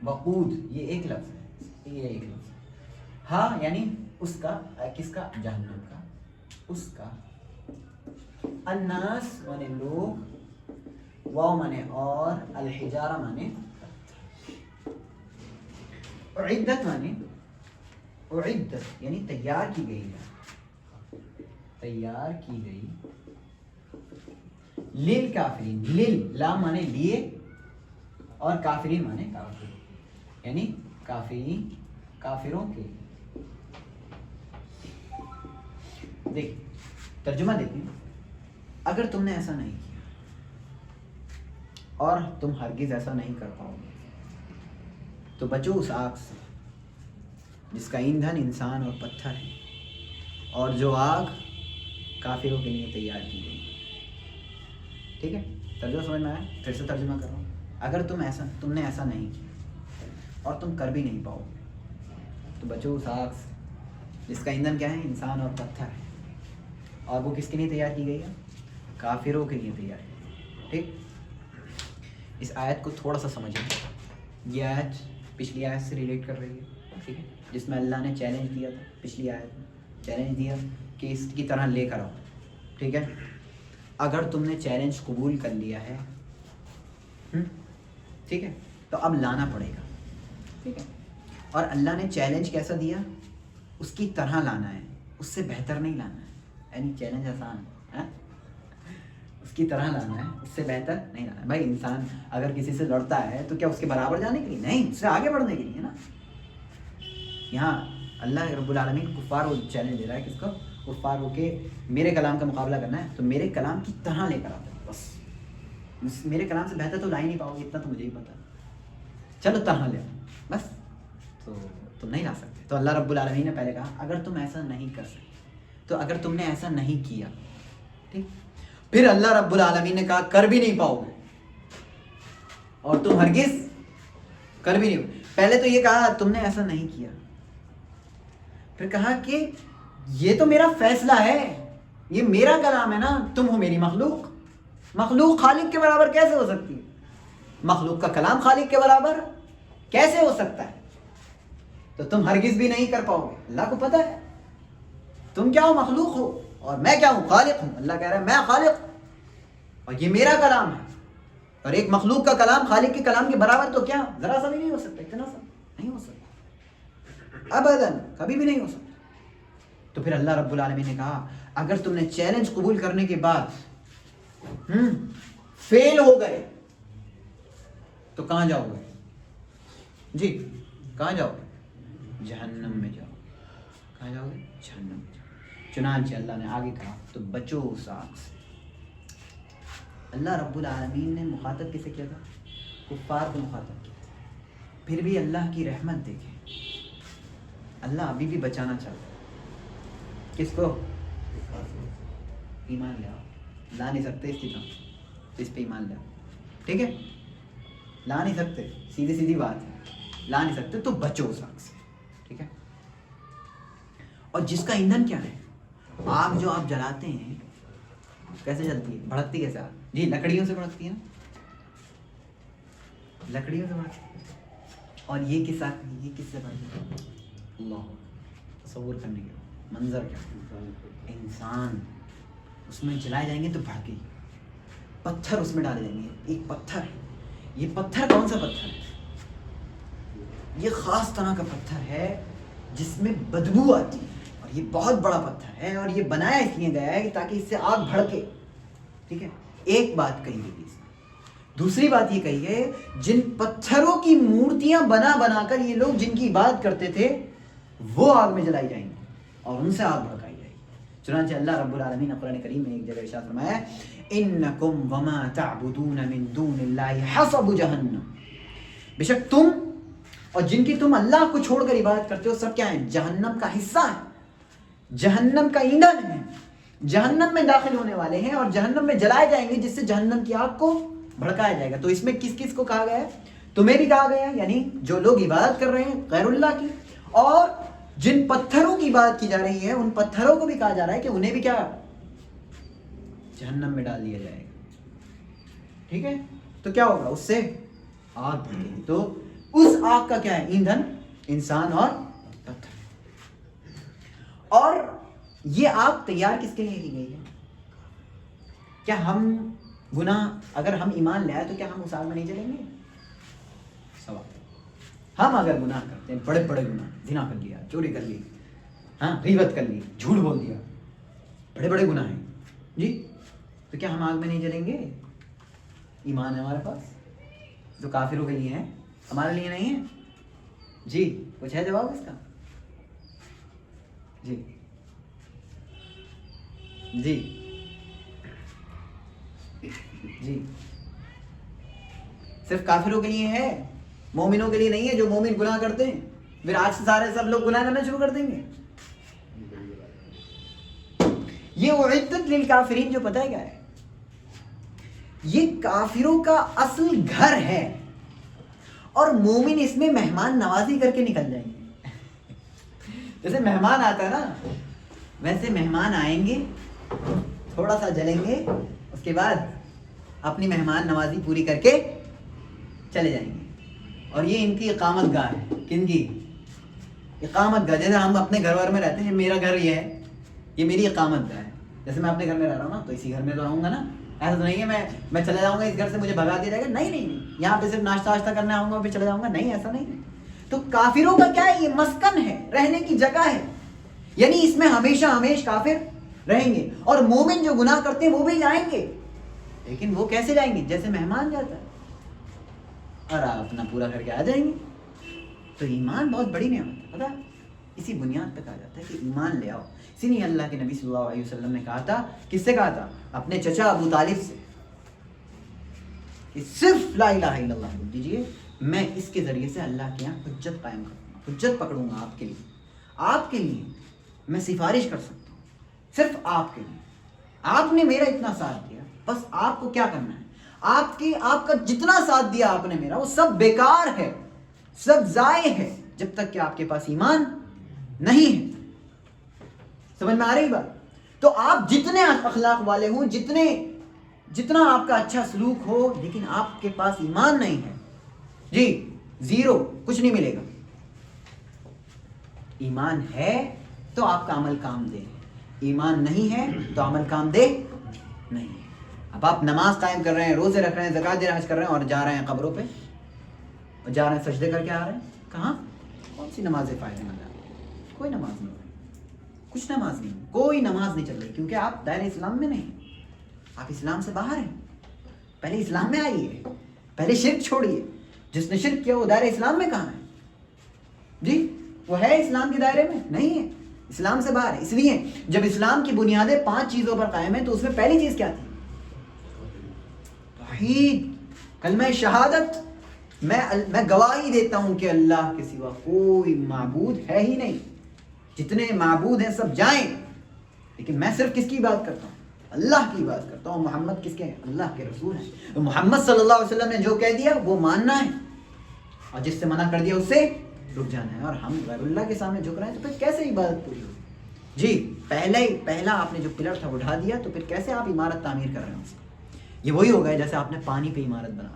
وقود یہ ایک لفظ ہے، یہ ایک لفظ ہے. ہاں یعنی اس کا، کس کا؟ جہنم کا، اس کا. الناس مانے لوگ، واو مانے اور، الحجارہ مانے اعدت مانے، اعدت یعنی تیار کی گئی ہے، تیار کی گئی. للکافرین، لل لام مانے لیے اور کافرین مانے کافر، یعنی کافرین کافروں کے. دیکھ ترجمہ دیکھیں، اگر تم نے ایسا نہیں کیا اور تم ہرگز ایسا نہیں کر پاؤ گے تو بچو اس آگ سے جس کا ایندھن انسان اور پتھر ہے، اور جو آگ کافروں کے لیے تیار کی گئی. ٹھیک ہے، ترجمہ سمجھ میں آیا؟ پھر سے ترجمہ کر رہا ہوں. اگر تم نے ایسا نہیں کیا اور تم کر بھی نہیں پاؤ تو بچو اس آگ سے جس کا ایندھن کیا ہے؟ انسان اور پتھر ہے، اور وہ کس کے لیے تیار کی گئی ہے؟ کافروں کے لیے تیار کی گئی. ٹھیک، اس آیت کو تھوڑا سا سمجھیں. یہ آیت پچھلی آیت سے ریلیٹ کر رہی ہے، ٹھیک ہے، جس میں اللہ نے چیلنج دیا تھا. پچھلی آیت میں چیلنج دیا کہ اس کی طرح لے کر آؤ. ٹھیک ہے، اگر تم نے چیلنج قبول کر لیا ہے، ٹھیک ہے، تو اب لانا پڑے گا. ٹھیک ہے، اور اللہ نے چیلنج کیسا دیا؟ اس کی طرح لانا ہے، اس سے بہتر نہیں لانا ہے. یعنی چیلنج آسان ہے، اس کی طرح لانا ہے، اس سے بہتر نہیں لانا ہے. بھائی انسان اگر کسی سے لڑتا ہے تو کیا اس کے برابر جانے کے لیے؟ نہیں، اس سے آگے بڑھنے کے لیے نا. یہاں اللہ رب العالمین کفار کو چیلنج دے رہا ہے، کس کو؟ کفار کو، کہ میرے کلام کا مقابلہ کرنا ہے تو میرے کلام کی طرح لے کر آتا ہے. بس میرے کلام سے بہتر تو لا ہی نہیں پاؤ گے، اتنا تو مجھے ہی پتا. چلو طرح لے بس. تو تم نہیں لا سکتے. تو اللہ رب العالمین نے پہلے کہا اگر تم ایسا نہیں کر سکتے, تو اگر تم نے ایسا نہیں کیا, ٹھیک, پھر اللہ رب العالمین نے کہا کر بھی نہیں پاؤ گے, اور تم ہرگز کر بھی نہیں. پہلے تو یہ کہا تم نے ایسا نہیں کیا, پھر کہا کہ یہ تو میرا فیصلہ ہے, یہ میرا کلام ہے نا, تم ہو میری مخلوق, مخلوق خالق کے برابر کیسے ہو سکتی ہے؟ مخلوق کا کلام خالق کے برابر کیسے ہو سکتا ہے؟ تو تم ہرگز بھی نہیں کر پاؤ گے. اللہ کو پتہ ہے تم کیا ہو, مخلوق ہو, اور میں کیا ہوں, خالق ہوں. اللہ کہہ رہا ہے میں خالق ہوں اور یہ میرا کلام ہے, اور ایک مخلوق کا کلام خالق کے کلام کے برابر تو کیا ذرا سا بھی نہیں ہو سکتا, اتنا سا نہیں ہو سکتا, ابداً کبھی بھی نہیں ہو سکتا. تو پھر اللہ رب العالمین نے کہا اگر تم نے چیلنج قبول کرنے کے بعد فیل ہو گئے تو کہاں جاؤ گے؟ جی کہاں جاؤ گے؟ جہنم میں جاؤ. کہاں جاؤ گے؟ جہنم میں جاؤ. چنانچہ اللہ نے آگے کہا تو بچو اس آگ سے. اللہ رب العالمین نے مخاطب کسے کیا تھا؟ کفار کو مخاطب کیا تھا. پھر بھی اللہ کی رحمت دیکھیں, اللہ ابھی بھی بچانا چاہتا ہے. کس کو؟ ایمان لے آؤ. لا نہیں سکتے اس کی طرف, اس پہ ایمان لے آؤ, ٹھیک ہے, لا نہیں سکتے, سیدھی بات ہے, لا نہیں سکتے تو بچو اس آگ سے, ٹھیک ہے. اور جس کا ایندھن کیا ہے, آگ جو آپ جلاتے ہیں کیسے جلتی ہے, بھڑکتی کیسے آگ؟ جی لکڑیوں سے بھڑکتی ہے نا, لکڑیوں سے بھڑکتی ہے. اور یہ کس سے بھڑکتی ہے؟ اللہ, تصور کرنے کے منظر کیا, انسان اس میں جلائے جائیں گے تو بھڑکے گی. پتھر اس میں ڈالے جائیں گے, ایک پتھر ہے, یہ پتھر کون سا پتھر ہے؟ یہ خاص طرح کا پتھر ہے جس میں بدبو آتی ہے, اور یہ بہت بڑا پتھر ہے, اور یہ بنایا اس لیے گیا ہے کہ تاکہ اس سے آگ بھڑکے, ٹھیک ہے. ایک بات کہی گئی اس میں. دوسری بات یہ کہی ہے جن پتھروں کی مورتیاں بنا کر یہ لوگ جن کی عبادت کرتے تھے وہ آگ میں جلائی جائیں گی اور ان سے آگ بھڑکائی جائے گی. چنانچہ اللہ رب العالمین نے قرآن کریم میں ایک جگہ ارشاد فرمایا انکم وما تعبدون من دون اللہ حصب جہنم, بے شک تم اور جن کی تم اللہ کو چھوڑ کر عبادت کرتے ہو سب کیا ہیں؟ جہنم کا حصہ ہے, جہنم کا ایندھن ہے, جہنم میں داخل ہونے والے ہیں اور جہنم میں جلائے جائیں گے جس سے جہنم کی آگ کو بھڑکایا جائے گا. تو اس میں کس کس کو کہا گیا ہے؟ تمہیں بھی کہا گیا ہے, یعنی جو لوگ عبادت کر رہے ہیں غیر اللہ کی, اور جن پتھروں کی عبادت کی جا رہی ہے ان پتھروں کو بھی کہا جا رہا ہے کہ انہیں بھی کیا جہنم میں ڈال دیا جائے گا, ٹھیک ہے. تو کیا ہوگا؟ اس سے آگ بھڑکے گی. تو اس آگ کا کیا ہے؟ ایندھن انسان اور پتھر. اور یہ آگ تیار کس کے لیے کی گئی ہے؟ کیا ہم گناہ, اگر ہم ایمان لے آئے تو کیا ہم اس آگ میں نہیں جلیں گے؟ سوال. ہم اگر گناہ کرتے ہیں, بڑے بڑے گناہ, زنا کر لیا, چوری کر لی, غیبت کر لی, جھوٹ بول دیا, بڑے بڑے گناہ ہیں جی, تو کیا ہم آگ میں نہیں جلیں گے؟ ایمان ہے ہمارے پاس, جو کافروں کے لیے ہے ہمارے لیے نہیں ہے. جی کچھ ہے جواب اس کا؟ جی جی جی صرف کافروں کے لیے ہے, مومنوں کے لیے نہیں ہے. جو مومن گناہ کرتے ہیں پھر آج سے سارے سب لوگ گناہ کرنا شروع کر دیں گے. یہ اعدت للکافرین جو پتہ ہے کیا ہے؟ یہ کافروں کا اصل گھر ہے, اور مومن اس میں مہمان نوازی کر کے نکل جائیں گے. جیسے مہمان آتا ہے نا, ویسے مہمان آئیں گے, تھوڑا سا جلیں گے, اس کے بعد اپنی مہمان نوازی پوری کر کے چلے جائیں گے. اور یہ ان کی اقامت گاہ ہے. کن کی اقامت گاہ؟ جیسے ہم اپنے گھر ور میں رہتے ہیں, میرا گھر یہ ہے, یہ میری اقامت گاہ ہے. جیسے میں اپنے گھر میں رہ رہا ہوں نا, تو اسی گھر میں تو رہوں گا نا. ایسا تو نہیں ہے میں چلا جاؤں گا اس گھر سے, مجھے بھگا دیا جائے گا. نہیں, یہاں پہ صرف ناشتہ واشتہ کرنے آؤں گا پھر چلا جاؤں گا. نہیں, ایسا نہیں ہے. تو کافروں کا کیا ہے؟ یہ مسکن ہے, رہنے کی جگہ ہے, یعنی اس میں ہمیشہ کافر رہیں گے. اور مومن جو گناہ کرتے ہیں وہ بھی جائیں گے, لیکن وہ کیسے جائیں گے؟ جیسے مہمان جاتا ہے, اور آپ اپنا پورا کر کے آ جائیں گے. تو ایمان بہت بڑی نعمت ہے, پتہ. اسی بنیاد پہ کہا جاتا ہے کہ ایمان لے آؤ. اسی لیے اللہ کے نبی صلی اللہ علیہ وسلم نے کہا تھا, کس سے کہا تھا؟ اپنے چچا ابو طالب سے, کہ صرف لا الہ الا اللہ بول دیجیے, میں اس کے ذریعے سے اللہ کے یہاں حجت قائم کروں گا. حجت پکڑوں گا آپ کے لیے. آپ کے لیے میں سفارش کر سکتا ہوں, صرف آپ کے لیے. آپ نے میرا اتنا ساتھ دیا, بس آپ کو کیا کرنا ہے, آپ کا جتنا ساتھ دیا آپ نے میرا, وہ سب بیکار ہے, سب ضائع ہے, جب تک کہ آپ کے پاس ایمان نہیں ہے. سمجھ میں آ رہی بات؟ تو آپ جتنے اخلاق والے ہوں, جتنا آپ کا اچھا سلوک ہو, لیکن آپ کے پاس ایمان نہیں ہے, جی زیرو, کچھ نہیں ملے گا. ایمان ہے تو آپ کا عمل کام دے, ایمان نہیں ہے تو عمل کام دے نہیں ہے. اب آپ نماز قائم کر رہے ہیں, روزے رکھ رہے ہیں, زکات دے حج کر رہے ہیں, اور جا رہے ہیں قبروں پہ, اور جا رہے ہیں سجدے کر کے آ رہے ہیں. کہاں؟ کون سی نماز فائدہ مند ہے؟ کوئی نماز نہیں, کچھ نماز نہیں, کوئی نماز نہیں چل رہی, کیونکہ آپ دائرہ اسلام میں نہیں, آپ اسلام سے باہر ہیں. پہلے اسلام میں آئیے, پہلے شرک چھوڑیے. جس نے شرک کیا وہ دائرہ اسلام میں کہاں ہے جی؟ وہ ہے اسلام کے دائرے میں نہیں ہے, اسلام سے باہر ہے. اس لیے جب اسلام کی بنیادیں 5 چیزوں پر قائم ہیں, تو اس میں پہلی چیز کیا تھی؟ توحید, کلمہ شہادت. میں گواہی دیتا ہوں کہ اللہ کے سوا کوئی معبود ہے ہی نہیں, جتنے معبود ہیں سب جائیں, لیکن میں صرف کس کی بات کرتا ہوں؟ اللہ کی بات کرتا ہوں. محمد کس کے ہیں؟ اللہ کے رسول ہیں. تو محمد صلی اللہ علیہ وسلم نے جو کہہ دیا وہ ماننا ہے, اور جس سے منع کر دیا اس سے رک جانا ہے. اور ہم غیر اللہ کے سامنے جھک رہے ہیں, تو پھر کیسے عبادت پوری ہوگی جی؟ پہلا آپ نے جو پلر تھا وہ ڈھا دیا, تو پھر کیسے آپ عمارت تعمیر کر رہے ہیں اس کی؟ یہ وہی ہو گیا جیسے آپ نے پانی پہ عمارت بنا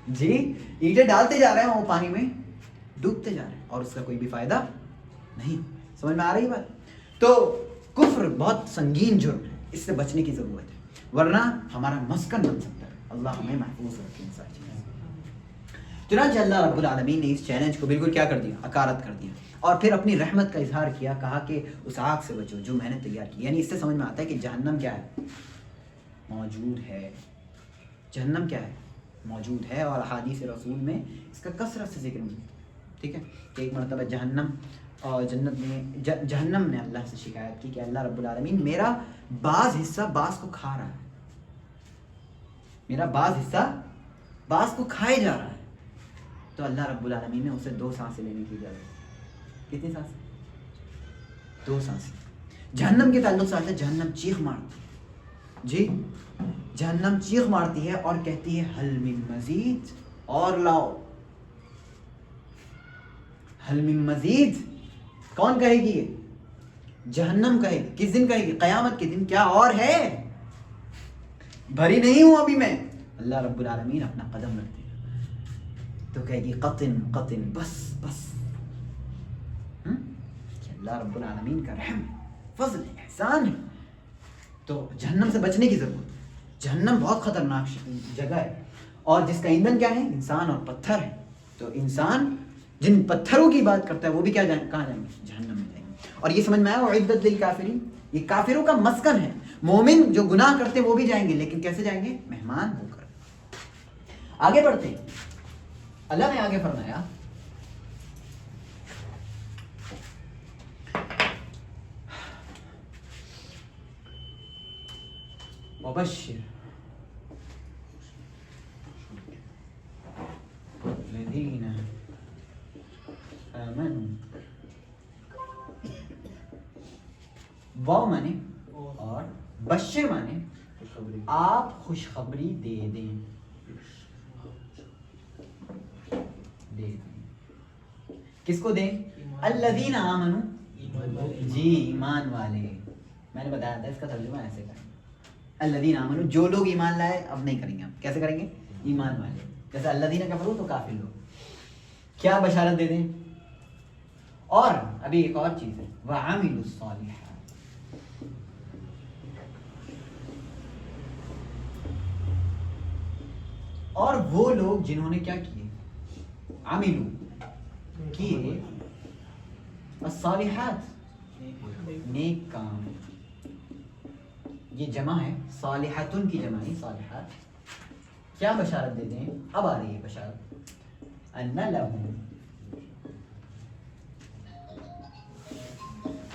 جی, اینٹیں ڈالتے جا رہے ہیں, وہ پانی میں ڈوبتے جا رہے ہیں, اور اس کا کوئی بھی فائدہ نہیں. سمجھ میں آ رہی بات؟ تو کفر بہت سنگین جرم ہے, اس سے بچنے کی ضرورت ہے, ورنہ ہمارا مسکن بن سکتا ہے. اللہ ہمیں محفوظ رکھے ان ساری چیزوں. چنانچہ اللہ رب العالمین نے اس چیلنج کو بالکل کیا کر دیا؟ عکارت کر دیا, اور پھر اپنی رحمت کا اظہار کیا, کہا کہ اس آگ سے بچو جو میں نے تیار کی. یعنی اس سے سمجھ میں آتا ہے کہ جہنم کیا ہے؟ موجود ہے. جہنم کیا ہے؟ موجود ہے, اور احادیث رسول میں اس کا کثرت سے ذکر ملتا ہے. ٹھیک ہے, کہ ایک مرتبہ جہنم اور جنت میں جہنم نے اللہ سے شکایت کی کہ اللہ رب العالمین میرا بعض حصہ بعض کو کھا رہا ہے, میرا بعض حصہ بعض کو کھائے جا رہا ہے. تو اللہ رب العالمین نے اسے 2 سانسیں لینے کی اجازت دی. کتنی سانسیں؟ 2 سانسیں. جہنم کے تعلق سے آتا ہے جہنم چیخ مارتی جی, جہنم چیخ مارتی ہے اور کہتی ہے حل من مزید, اور لاؤ. حل من مزید کون کہے گی؟ یہ جہنم کہے گی. کس دن کہے گی؟ قیامت کے دن. کیا اور ہے؟ بھری نہیں ہوں ابھی میں. اللہ رب العالمین اپنا قدم رکھتے ہیں تو کہے گی قطن قطن, بس بس. کہ اللہ رب العالمین کا رحم ہے, فضل ہے, احسان ہے. تو جہنم سے بچنے کی ضرورت ہے. جہنم بہت خطرناک جگہ ہے, اور جس کا ایندھن کیا ہے؟ انسان اور پتھر ہے. تو انسان جن پتھروں کی بات کرتا ہے وہ بھی کہاں جائیں گے؟ جہنم میں جائیں گے. اور یہ سمجھ میں آیا, اعدت للکافرین, یہ کافروں کا مسکن ہے. مومن جو گناہ کرتے ہیں وہ بھی جائیں گے, لیکن کیسے جائیں گے؟ مہمان ہو کر. آگے بڑھتے ہیں. اللہ نے آگے فرمایا وبشر الذین آمنوا, واو مانے اور بشر مانے آپ خوشخبری دے دیں. کس کو دیں؟ الذین آمنوا, جی ایمان والے. میں نے بتایا تھا اس کا ترجمہ ایسے کریں, الذین آمنوا, جو لوگ ایمان لائے. اب نہیں کریں گے, ہم کیسے کریں گے؟ ایمان والے. جیسے الذین کفروا تو کافر لوگ. کیا بشارت دے دیں؟ اور ابھی ایک اور چیز ہے, وعملوا الصالحات, اور وہ لوگ جنہوں نے کیا کیے؟ عملوا, کیے, الصالحات, نیک کام. یہ جمع ہے, صالحتن کی جمع ہے صالحات. کیا بشارت دے دیں؟ اب آ رہی ہے بشارت. ان لہم,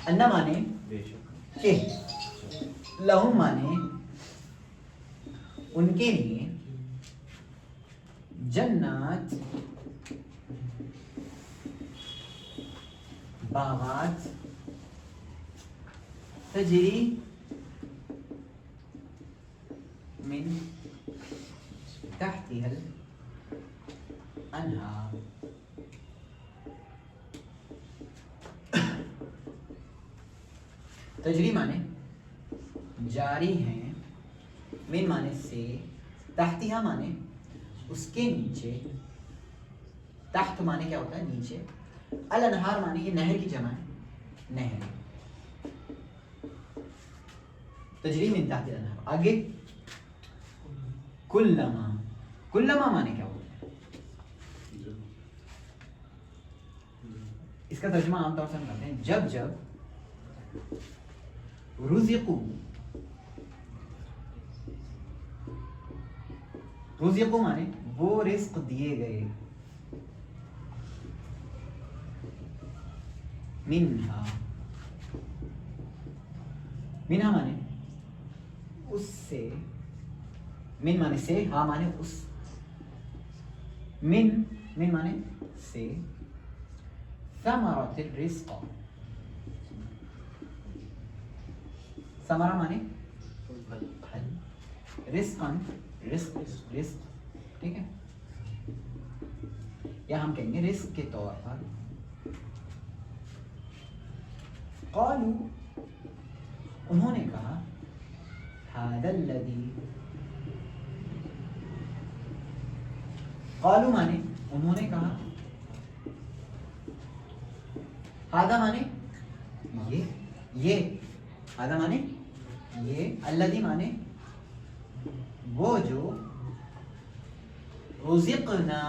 ان مانے کہ, لہم مانے ان کے لیے, جنات باغات تجری من تحتها الانہار. تجری مانے جاری ہیں، من مانے سے، تحتها مانے اس کے نیچے، تحت مانے کیا ہوتا ہے نیچے، الانہار مانے یہ نہر کی جمع ہے، نہر. تجری من تحت الانہار. آگے کلما، کلما مانے کیا ہوتا ہے؟ اس کا ترجمہ عام طور سے ہم کرتے ہیں جب جب رزقو، رزقو مانے وہ رزق دیے گئے، منہا، منہا مانے اس سے، من مانے سے، ہا مانے اس، من مانے سے، ثمرۃ الرزق، ثمرہ مانے پھل، رزقاً رزق، رزق ٹھیک ہے، یا ہم کہیں گے رزق کے طور پر. قالوا انہوں نے کہا، هذا الذي، قالوا مانے انہوں نے کہا، هذا مانے یہ هذا مانے یہ، الذي مانے وہ جو، رزقنا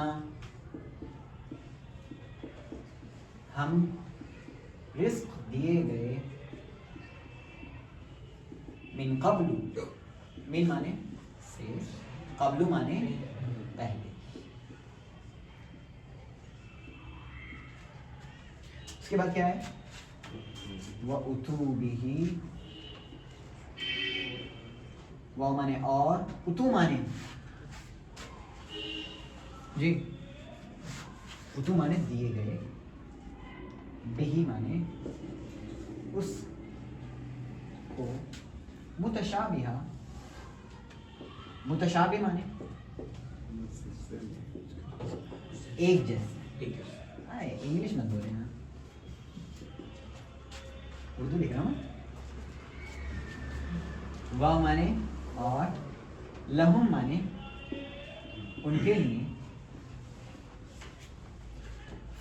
ہم رزق دیے گئے، من قبل، من مانے سے، قبل مانے پہلے. اس کے بعد کیا ہے؟ وَأُتُوا بِهِ، وہ مانے اور، اتو مانے جی، اتو مانے دیے گئے، بہی مانے اس کو، متشابہہ، متشابہ مانے ایک جیسے. انگلش مت بولے نا، اردو لکھ رہا ہوں. واو مانے اور، لہم مانے ان کے لیے،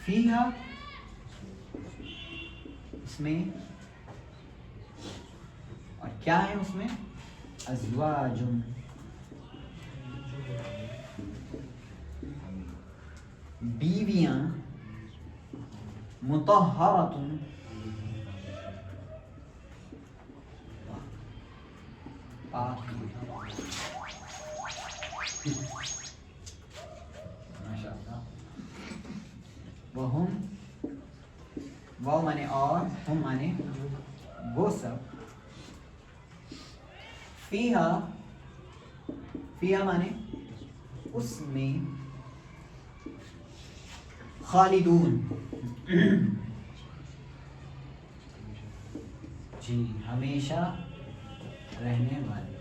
فیہا اس میں، اور کیا ہے اس میں، ازواج بیویاں، مطہرۃ وہم، واو مانے اور، ہم مانے وہ سب، فیہا، فیہا مانے اس میں، خالدون جی ہمیشہ رہنے والے.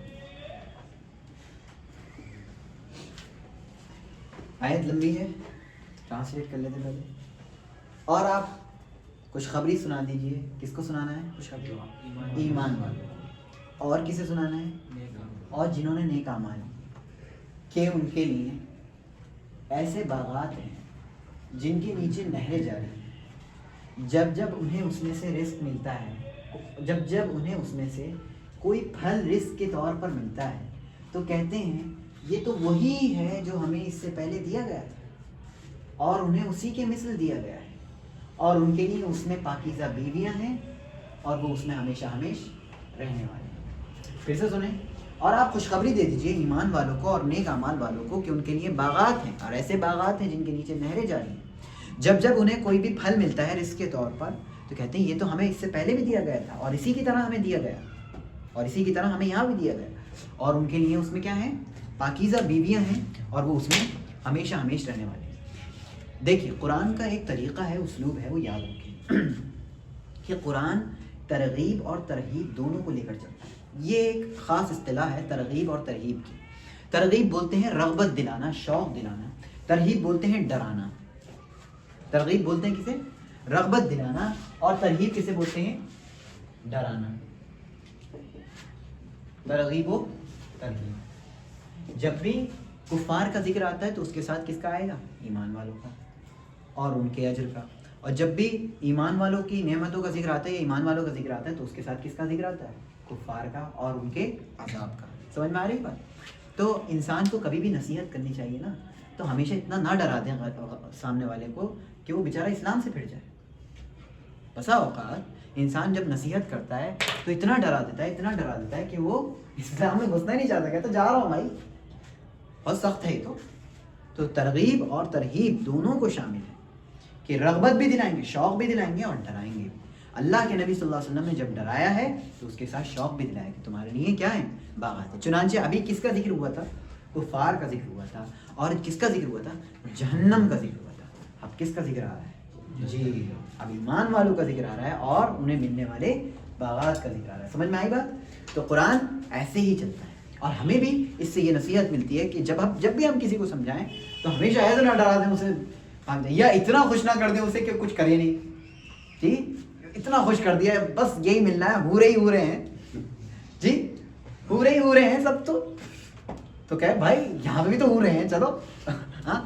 آیت لمبی ہے، ٹرانسلیٹ کر لیتے پہلے. اور آپ خوشخبری سنا دیجئے. کس کو سنانا ہے خوشخبری؟ ایمان والوں. اور کسے سنانا ہے؟ اور جنہوں نے نیک اعمال کہ ان کے لیے ایسے باغات ہیں جن کے نیچے نہریں جاری ہیں. جب جب انہیں اس میں سے رزق ملتا ہے، جب جب انہیں اس میں سے کوئی پھل رزق کے طور پر ملتا ہے تو کہتے ہیں یہ تو وہی ہے جو ہمیں اس سے پہلے دیا گیا تھا، اور انہیں اسی کے مثل دیا گیا ہے، اور ان کے لیے اس میں پاکیزہ بیویاں ہیں، اور وہ اس میں ہمیشہ ہمیش رہنے والے ہیں. پھر سے سنیں. اور آپ خوشخبری دے دیجئے ایمان والوں کو اور نیک اعمال والوں کو کہ ان کے لیے باغات ہیں، اور ایسے باغات ہیں جن کے نیچے نہریں جاری ہیں. جب جب انہیں کوئی بھی پھل ملتا ہے رزق کے طور پر تو کہتے ہیں یہ تو ہمیں اس سے پہلے بھی دیا گیا تھا، اور اسی کی طرح ہمیں دیا گیا، اور اسی کی طرح ہمیں یہاں بھی دیا گیا. اور ان کے لیے اس میں کیا ہے؟ پاکیزہ بیویاں ہیں، اور وہ اس میں ہمیشہ ہمیش رہنے والے ہیں. دیکھیے قرآن کا ایک طریقہ ہے، اسلوب ہے، وہ یاد رکھیں. کہ قرآن ترغیب اور ترہیب دونوں کو لے کر چلتا ہے. یہ ایک خاص اصطلاح ہے ترغیب اور ترہیب کی. ترغیب بولتے ہیں رغبت دلانا، شوق دلانا. ترہیب بولتے ہیں ڈرانا. ترغیب بولتے ہیں کسے؟ رغبت دلانا. اور ترہیب کسے بولتے ہیں؟ ڈرانا. ترغیب و ترہیب. جب بھی کفار کا ذکر آتا ہے تو اس کے ساتھ کس کا آئے گا؟ ایمان والوں کا اور ان کے اجر کا. اور جب بھی ایمان والوں کی نعمتوں کا ذکر آتا ہے یا ایمان والوں کا ذکر آتا ہے تو اس کے ساتھ کس کا ذکر آتا ہے؟ کفار کا اور ان کے عذاب کا. سمجھ میں آ رہی بات؟ تو انسان کو کبھی بھی نصیحت کرنی چاہیے نا تو ہمیشہ اتنا نہ ڈرا دیں سامنے والے کو کہ وہ بیچارہ اسلام سے پھر جائے. بسا اوقات انسان جب نصیحت کرتا ہے تو اتنا ڈرا دیتا ہے کہ وہ اسلام میں گھسنا ہی نہیں چاہتا. کہتا جا رہا ہوں بھائی، بہت سخت ہے یہ. تو ترغیب اور ترہیب دونوں کو شامل ہے کہ رغبت بھی دلائیں گے، شوق بھی دلائیں گے اور ڈرائیں گے. اللہ کے نبی صلی اللہ علیہ وسلم نے جب ڈرایا ہے تو اس کے ساتھ شوق بھی دلایا کہ تمہارے لیے کیا ہے؟ باغات ہیں. چنانچہ ابھی کس کا ذکر ہوا تھا؟ کفار کا ذکر ہوا تھا. اور کس کا ذکر ہوا تھا؟ جہنم کا ذکر ہوا تھا. اب کس کا ذکر آ رہا ہے؟ جی اب ایمان والوں کا ذکر آ رہا ہے اور انہیں ملنے والے باغات کا ذکر آ رہا ہے. سمجھ میں آئی بات؟ تو قرآن ایسے ہی چلتا ہے. اور ہمیں بھی اس سے یہ نصیحت ملتی ہے کہ جب بھی ہم کسی کو سمجھائیں تو ہمیشہ ایسا نہ ڈرا دیں اسے بھاگ جائیں، یا اتنا خوش نہ کر دیں اسے کہ کچھ کرے نہیں. جی اتنا خوش کر دیا ہے بس یہی ملنا ہے، ہورے ہی ہورے ہیں. جی ہورے ہی ہورے ہیں سب. تو کہ بھائی یہاں پہ بھی تو ہورے ہیں، چلو. ہاں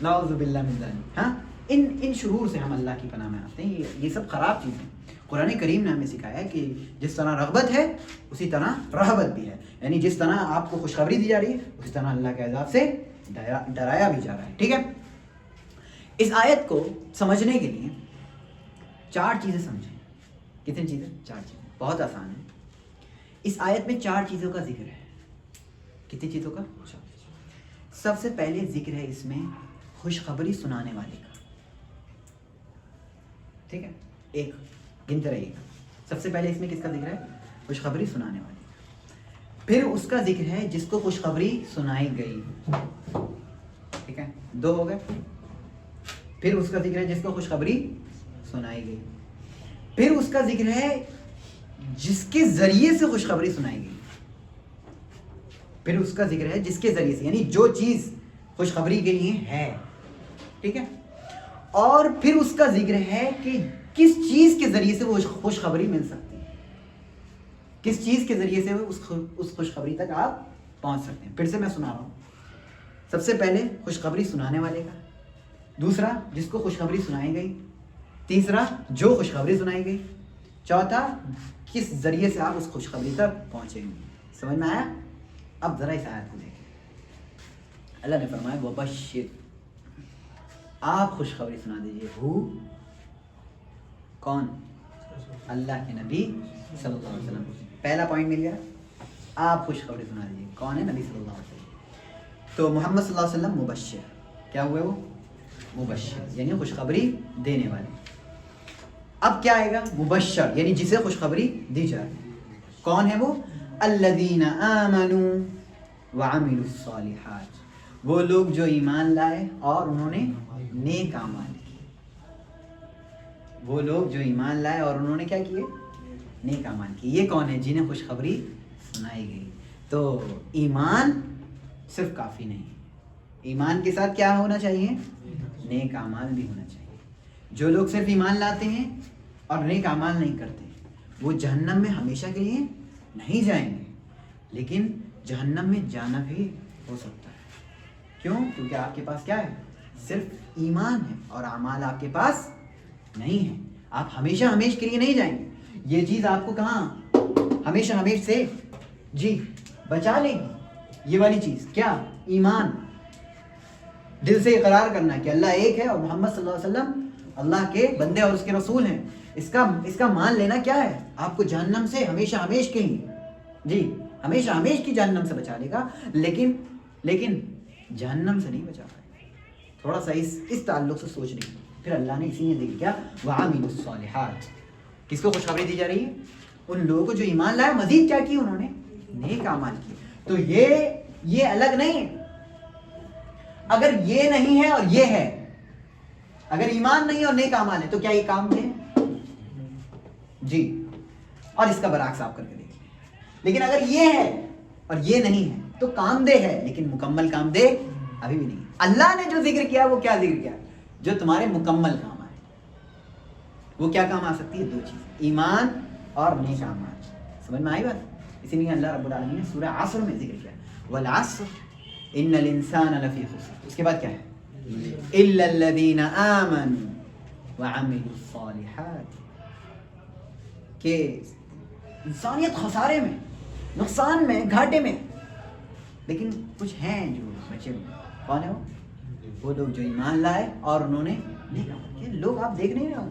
نعوذ باللہ من ذالک. ہاں ان شرور سے ہم اللہ کی پناہ میں آتے ہیں. یہ سب خراب چیزیں. قرآن کریم نے ہمیں سکھایا ہے کہ جس طرح رغبت ہے اسی طرح رہبت بھی ہے. یعنی جس طرح آپ کو خوشخبری دی جا رہی ہے اسی طرح اللہ کے عذاب سے ڈرایا بھی جا رہا ہے. ٹھیک ہے. اس آیت کو سمجھنے کے لیے 4 چیزیں سمجھیں. کتنی چیزیں؟ 4 چیزیں. بہت آسان ہے. اس آیت میں 4 چیزوں کا ذکر ہے. کتنی چیزوں کا؟ سب سے پہلے ذکر ہے اس میں خوشخبری سنانے والے کا. ٹھیک ہے، ایک گنتے رہیے گا. سب سے پہلے اس میں کس کا ذکر ہے؟ خوشخبری سنانے والے کا. پھر اس کا ذکر ہے جس کو خوشخبری سنائی گئی. ٹھیک ہے، 2 ہو گئے. پھر اس کا ذکر ہے جس کو خوشخبری سنائی گئی. پھر اس کا ذکر ہے جس کے ذریعے سے خوشخبری سنائی گئی. پھر اس کا ذکر ہے جس کے ذریعے سے، یعنی جو چیز خوشخبری کے لیے ہے. ٹھیک ہے. اور پھر اس کا ذکر ہے کہ کس چیز کے ذریعے سے وہ خوشخبری مل سکتی ہے. کس چیز کے ذریعے سے اس خوشخبری تک آپ پہنچ سکتے ہیں. پھر سے میں سنا رہا ہوں. سب سے پہلے خوشخبری سنانے والے کا. دوسرا جس کو خوشخبری سنائی گئی. تیسرا جو خوشخبری سنائی گئی. چوتھا کس ذریعے سے آپ اس خوشخبری تک پہنچیں گے. سمجھ میں آیا؟ اب ذرا اس آیت کو دیکھیں. اللہ نے فرمایا وبشر، آپ خوشخبری سنا دیجئے. ہو کون؟ اللہ کے نبی صلی اللہ علیہ وسلم. پہلا پوائنٹ مل گیا. آپ خوشخبری سنا دیجئے. کون ہے؟ نبی صلی اللہ علیہ وسلم. تو محمد صلی اللہ علیہ وسلم مبشر. کیا ہوئے وہ؟ مبشر، یعنی خوشخبری دینے والے. اب کیا آئے گا؟ مبشر، یعنی جسے خوشخبری دی جائے. کون ہے وہ؟ الذین آمنوا وعملوا الصالحات، وہ لوگ جو ایمان لائے اور انہوں نے نیک اعمال کیے. وہ لوگ جو ایمان لائے اور انہوں نے کیا کیے؟ نیک اعمال کیے. یہ کون ہے؟ جنہیں خوشخبری سنائی گئی. تو ایمان صرف کافی نہیں. ایمان کے ساتھ کیا ہونا چاہیے؟ نیک اعمال بھی ہونا چاہیے. جو لوگ صرف ایمان لاتے ہیں اور نیک اعمال نہیں کرتے وہ جہنم میں ہمیشہ کے لیے نہیں جائیں گے، لیکن جہنم میں جانا بھی ہو سکتا ہے. کیوں؟ کیونکہ آپ کے پاس کیا ہے؟ صرف ایمان ہے اور اعمال آپ کے پاس نہیں ہے. آپ ہمیشہ ہمیش کے لیے نہیں جائیں گے. یہ چیز آپ کو کہاں ہمیشہ ہمیش سے جی بچا لے گی. یہ والی چیز کیا؟ ایمان. دل سے اقرار کرنا کہ اللہ ایک ہے اور محمد صلی اللہ علیہ وسلم اللہ کے بندے اور اس کے رسول ہیں. اس کا مان لینا کیا ہے؟ آپ کو جہنم سے ہمیشہ ہمیش کے لیے جی ہمیشہ ہمیش کی جہنم سے بچا لے گا، لیکن جہنم سے نہیں بچا پائے. تھوڑا سا اس تعلق سے سوچ رہی. پھر اللہ نے اسی نے ذکر کیا وعملوا الصالحات. کس کو خوشخبری دی جا رہی ہے؟ ان لوگوں کو جو ایمان لائے. مزید کیا کی؟ انہوں نے نیک اعمال کیے. تو یہ الگ نہیں ہے. اگر یہ نہیں ہے اور یہ ہے، اگر ایمان نہیں اور نیک اعمال ہے تو کیا یہ کام ہے؟ جی، اور اس کا برعکس آپ کر کے دیکھیں. لیکن اگر یہ ہے اور یہ نہیں ہے تو کام دہ ہے لیکن مکمل کام دہ ابھی بھی نہیں. اللہ نے جو ذکر کیا وہ کیا ذکر کیا؟ جو تمہارے مکمل کام آئے. وہ کیا کام آ سکتی ہے؟ 2 چیزیں، ایمان اور نیک اعمال. سمجھ میں آئی بات؟ اسی لیے اللہ رب العالمین نے سورہ عصر میں ذکر کیا والعصر ان الانسان لفی خسر. اس کے بعد کیا ہے؟ الا الذین آمنوا وعملوا الصالحات. کہ انسانیت خسارے میں، نقصان میں، گھاٹے میں، لیکن کچھ ہیں جو بچے ہوئے. کون ہے وہ لوگ جو ایمان لائے اور انہوں نے نیک عمل کیے. لوگ آپ دیکھ نہیں رہے ہوں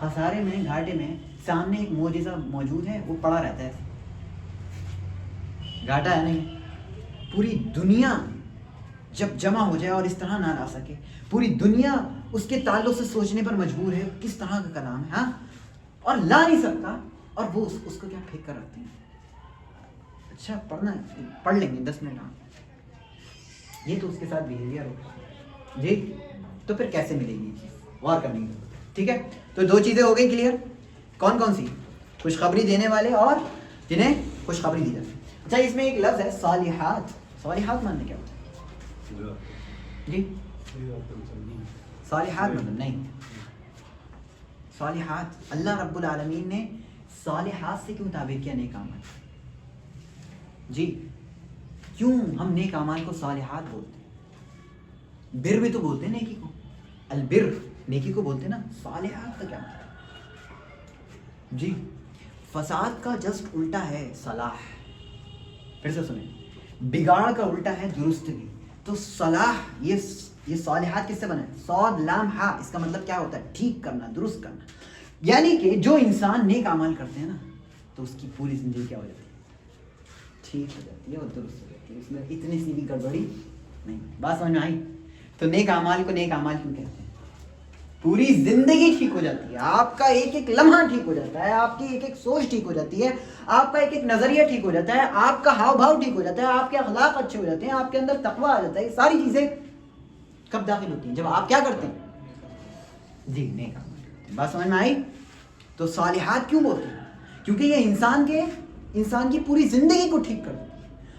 خسارے میں، گھاٹے میں، سامنے ایک معجزہ موجود ہے، وہ پڑا رہتا ہے. گھاٹا ہے نہیں. پوری دنیا جب جمع ہو جائے اور اس طرح نہ لا سکے، پوری دنیا اس کے تعلق سے سوچنے پر مجبور ہے کس طرح کا کلام ہے، ہاں، اور لا نہیں سکتا، اور وہ اس کو کیا پھینک کر رکھتے ہیں. اچھا پڑھنا ہے پڑھ لیں گے 10 منٹ. ہاں یہ تو اس کے ساتھ بیہیویئر ہو جی. تو پھر کیسے ملے گی یہ چیز؟ غور کرنے کی ضرورت. ٹھیک ہے، تو 2 چیزیں ہو گئی کلیئر. کون کون سی؟ خوشخبری دینے والے اور جنہیں خوشخبری دی جاتی ہے. اچھا اس میں ایک لفظ ہے صالحات. صالحات معنی کیا ہوتا ہے جی؟ صالحات مطلب نہیں. صالحات اللہ رب العالمین نے صالحات سے کیوں تعبیر کیا؟ نیک اعمال. جی کیوں ہم نیک اعمال کو صالحات بولتے ہیں؟ بر بھی تو بولتے ہیں نیکی کو، البر نیکی کو بولتے ہیں نا. صالحات کا کیا مطلب؟ جی فساد کا جسٹ الٹا ہے صلاح. پھر سے سنیں، بگاڑ کا الٹا ہے درستگی. تو صلاح یہ صالحات کس سے بنا ہے؟ صاد لام ہا. اس کا مطلب کیا ہوتا ہے؟ ٹھیک کرنا، درست کرنا. یعنی کہ جو انسان نیک اعمال کرتے ہیں نا تو اس کی پوری زندگی کیا ہو جاتی ہے؟ ٹھیک ہو جاتی ہے اور درست ہو جاتی ہے. اس میں اتنی سی بھی گڑبڑی نہیں. بات سمجھ میں آئی؟ تو نیک اعمال کو نیک اعمال کیوں کہتے ہیں؟ پوری زندگی ٹھیک ہو جاتی ہے، آپ کا ایک ایک لمحہ ٹھیک ہو جاتا ہے، آپ کی ایک ایک سوچ ٹھیک ہو جاتی ہے، آپ کا ایک ایک نظریہ ٹھیک ہو جاتا ہے، آپ کا ہاؤ بھاؤ ٹھیک ہو جاتا ہے، آپ کے اخلاق اچھے ہو جاتے ہیں، آپ کے اندر تقویٰ آ جاتا ہے. یہ ساری چیزیں کب داخل ہوتی ہیں؟ جب آپ کیا کرتے ہیں؟ جی نیک اعمال کرتے ہیں. بات سمجھ میں آئی؟ تو صالحات کیوں بولتے ہیں؟ کیونکہ یہ انسان کی پوری زندگی کو ٹھیک کرتے ہیں.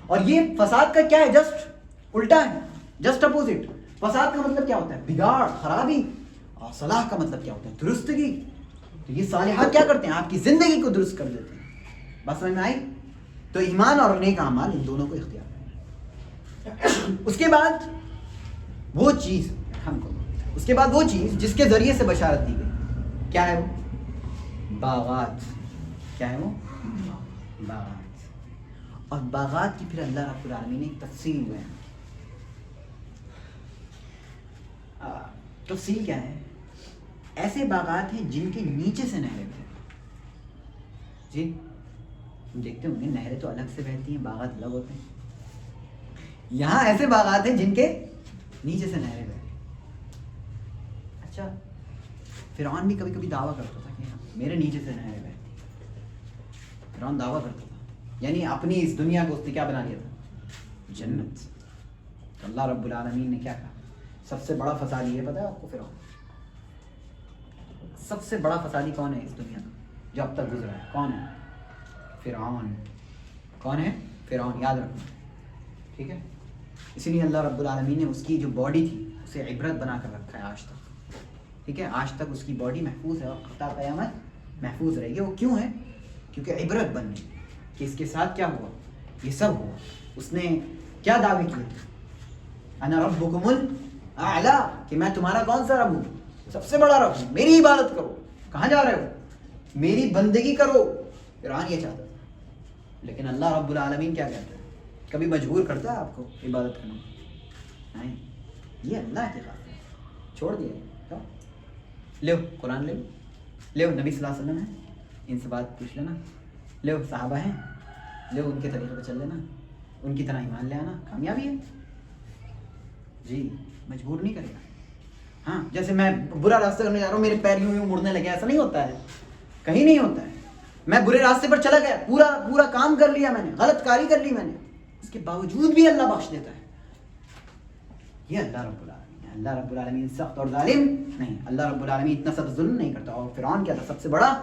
اور یہ فساد کا کیا ہے؟ جسٹ الٹا ہے، جسٹ اپوزٹ. فساد کا مطلب کیا ہوتا ہے؟ بگاڑ، خرابی. اور صلاح کا مطلب کیا ہوتا ہے؟ درستگی. تو یہ صالحات کیا کرتے ہیں؟ آپ کی زندگی کو درست کر دیتے ہیں. بات سمجھ میں آئی؟ تو ایمان اور نیک اعمال ان دونوں کو اختیار کریں. اس کے بعد وہ چیز جس کے ذریعے سے بشارت دی گئی، کیا ہے وہ؟ باغات. کیا ہے وہ؟ باغات. اور باغات کی پھر اللہ رب العالمین نے ایک تفصیل بیان کی. تفصیل کیا ہے؟ ایسے باغات ہیں جن کے نیچے سے نہریں بہتی. جی ہم دیکھتے ہوں گے نہریں تو الگ سے بہتی ہیں، باغات الگ ہوتے ہیں. یہاں ایسے باغات ہیں جن کے نیچے سے نہریں بہتی. اچھا فرعون بھی کبھی کبھی دعویٰ کرتا تھا کہ میرے نیچے سے نہریں بہتی. فرعون دعویٰ کرتا تھا، یعنی اپنی اس دنیا کو اس نے کیا بنا لیا تھا؟ جنت. تو اللہ رب العالمین نے کیا کہا؟ سب سے بڑا فسادی ہے، پتہ ہے آپ کو؟ فرعون. سب سے بڑا فسادی کون ہے اس دنیا کا جو اب تک گزرا ہے؟ کون ہے؟ فرعون. کون ہے؟ فرعون. یاد رکھنا، ٹھیک ہے؟ اسی لیے اللہ رب العالمین نے اس کی جو باڈی تھی اسے عبرت بنا کر رکھا ہے آج تک. ٹھیک ہے، آج تک اس کی باڈی محفوظ ہے اور تا قیامت محفوظ رہے گی. وہ کیوں ہے؟ کیونکہ عبرت بننے کہ اس کے ساتھ کیا ہوا، یہ سب ہوا. اس نے کیا دعوے کیے؟ انا ربکم الاعلی، کہ میں تمہارا کون سا رب ہوں؟ سب سے بڑا رب ہوں، میری عبادت کرو. کہاں جا رہے ہو؟ میری بندگی کرو. فرعون یہ چاہتا تھا، لیکن اللہ رب العالمین کیا کہتا ہے؟ کبھی مجبور کرتا ہے آپ کو عبادت کرنا؟ نہیں، یہ اللہ کے خاطر ہے. چھوڑ دیا. لو قرآن لے لو، نبی صلی اللہ علیہ وسلم ہے، ان سے بات پوچھ لینا. لو صحابہ ہیں، لو ان کے طریقے پہ چل لینا، ان کی طرح ایمان لے آنا، کامیابی ہے. جی مجبور نہیں کرے گا. ہاں جیسے میں برا راستہ کرنے جا رہا ہوں، میرے پیر یوں مڑنے لگے، ایسا نہیں ہوتا ہے، کہیں نہیں ہوتا ہے. میں برے راستے پر چلا گیا، پورا کام کر لیا میں نے، غلط کاری کر لی میں نے، اس کے باوجود بھی اللہ بخش دیتا ہے. یہ اللہ رب العالمین ہے. اللہ رب العالمین سخت اور ظالم نہیں. اللہ رب العالمین اتنا سخت ظلم نہیں کرتا. اور فرعون کیا تھا؟ سب سے بڑا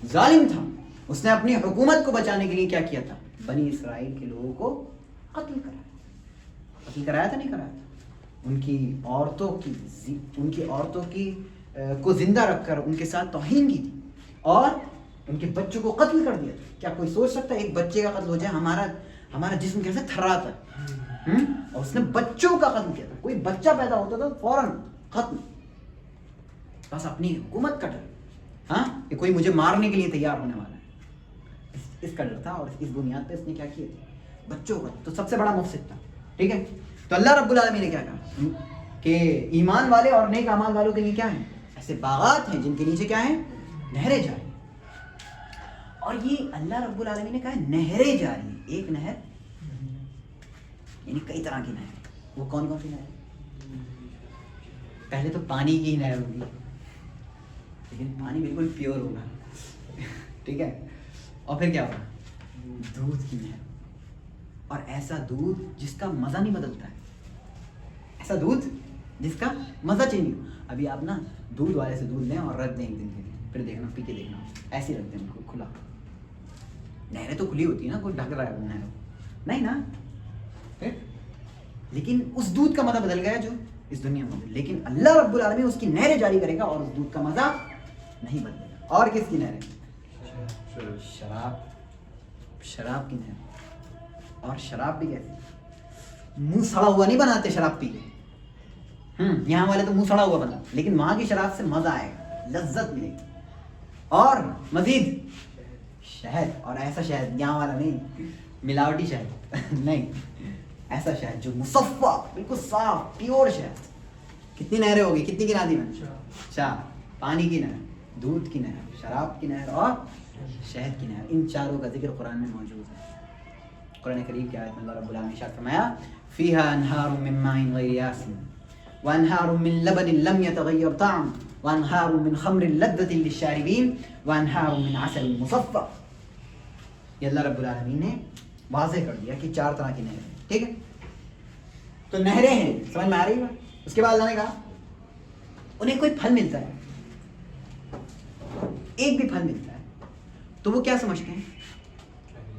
ظالم تھا. اس نے اپنی حکومت کو بچانے کے لیے کیا کیا تھا؟ بنی اسرائیل کے لوگوں کو قتل کرایا تھا نہیں کرایا تھا. ان کی عورتوں کی کو زندہ رکھ کر ان کے ساتھ توہین کی تھی اور ان کے بچوں کو قتل کر دیا تھا. کیا کوئی سوچ سکتا ہے ایک بچے کا قتل ہو جائے؟ ہمارا جسم کیسے تھراتا ہے. اور اس نے بچوں کا قتل کیا تھا. کوئی بچہ پیدا ہوتا تھا فوراً ختم. بس اپنی حکومت کا ڈر. ہاں کہ کوئی مجھے مارنے کے لیے تیار ہونے والا ہے, اس کا ڈر تھا. اور اس بنیاد پہ اس نے کیا کیا تھا؟ بچوں کا. تو سب سے بڑا مفسد تھا. ٹھیک ہے. تو اللہ رب العالمین نے کیا کہا کہ ایمان والے اور نیک اعمال والوں کے لیے کیا ہیں؟ ایسے باغات ہیں جن کے نیچے کیا ہیں؟ نہریں جاری. اور یہ اللہ رب العالمین نے کہا ہے نہریں جاری. ایک نہر یعنی کئی طرح کی نہر. وہ کون کون سی نہر؟ پہلے تو پانی کی نہر ہوگی, لیکن پانی بالکل پیور ہوگا. ٹھیک ہے. اور پھر کیا ہوگا؟ دودھ کی نہر. اور ایسا دودھ جس کا مزہ نہیں بدلتا ہے. ایسا دودھ جس کا مزہ چینج نہیں. ابھی آپ نا دودھ والے سے دودھ لیں اور رکھ دیں ایک دن کے لیے, پھر دیکھنا پی کے دیکھنا ایسے رکھ دیں ان کو کھلا. نہریں تو کھلی ہوتی ہے نا, کوئی ڈھک رہا ہے وہ نہروں نہیں نا. پھر لیکن اس دودھ کا مزہ بدل گیا جو اس دنیا میں. لیکن اللہ رب العالمین اس کی نہریں جاری کرے گا اور اس دودھ کا مزہ نہیں بدلے گا. اور کس کی نہریں؟ شراب کی نہر. اور شراب بھی کیسے؟ منہ سڑا ہوا نہیں بناتے شراب پی کے. یہاں والے تو منہ سڑا ہوا بنا, لیکن وہاں کی شراب سے مزہ آئے گا, لذت ملے گی. اور مزید شہد. اور ایسا شہد یہاں والا نہیں, ملاوٹی شہد نہیں, ایسا شہد جو مصفا بالکل صاف پیور شہد. کتنی نہریں ہوگی؟ کتنی گنا دی میں؟ 4. پانی کی نہر, دودھ کی نہر, شراب کی نہر اور شہد کی نہر. ان چاروں کا ذکر قرآن میں موجود ہے. قرآن کریم کی آیت میں اللہ رب العالمین نے ارشاد فرمایا فیہا انہار من ماء غیر آسن وانہار من لبن لم یتغیر طعمہ وانہار من خمر لذۃ للشاربین وانہار من عسل مصفى. یہ اللہ رب العالمین نے واضح کر دیا کہ 4 طرح کی نہریں ہیں. ٹھیک ہے. تو نہریں ہیں, سمجھ میں آ رہی ہے. اس کے بعد اللہ نے کہا انہیں کوئی پھل ملتا ہے, ایک بھی پھل ملتا ہے, تو وہ کیا سمجھتے ہیں؟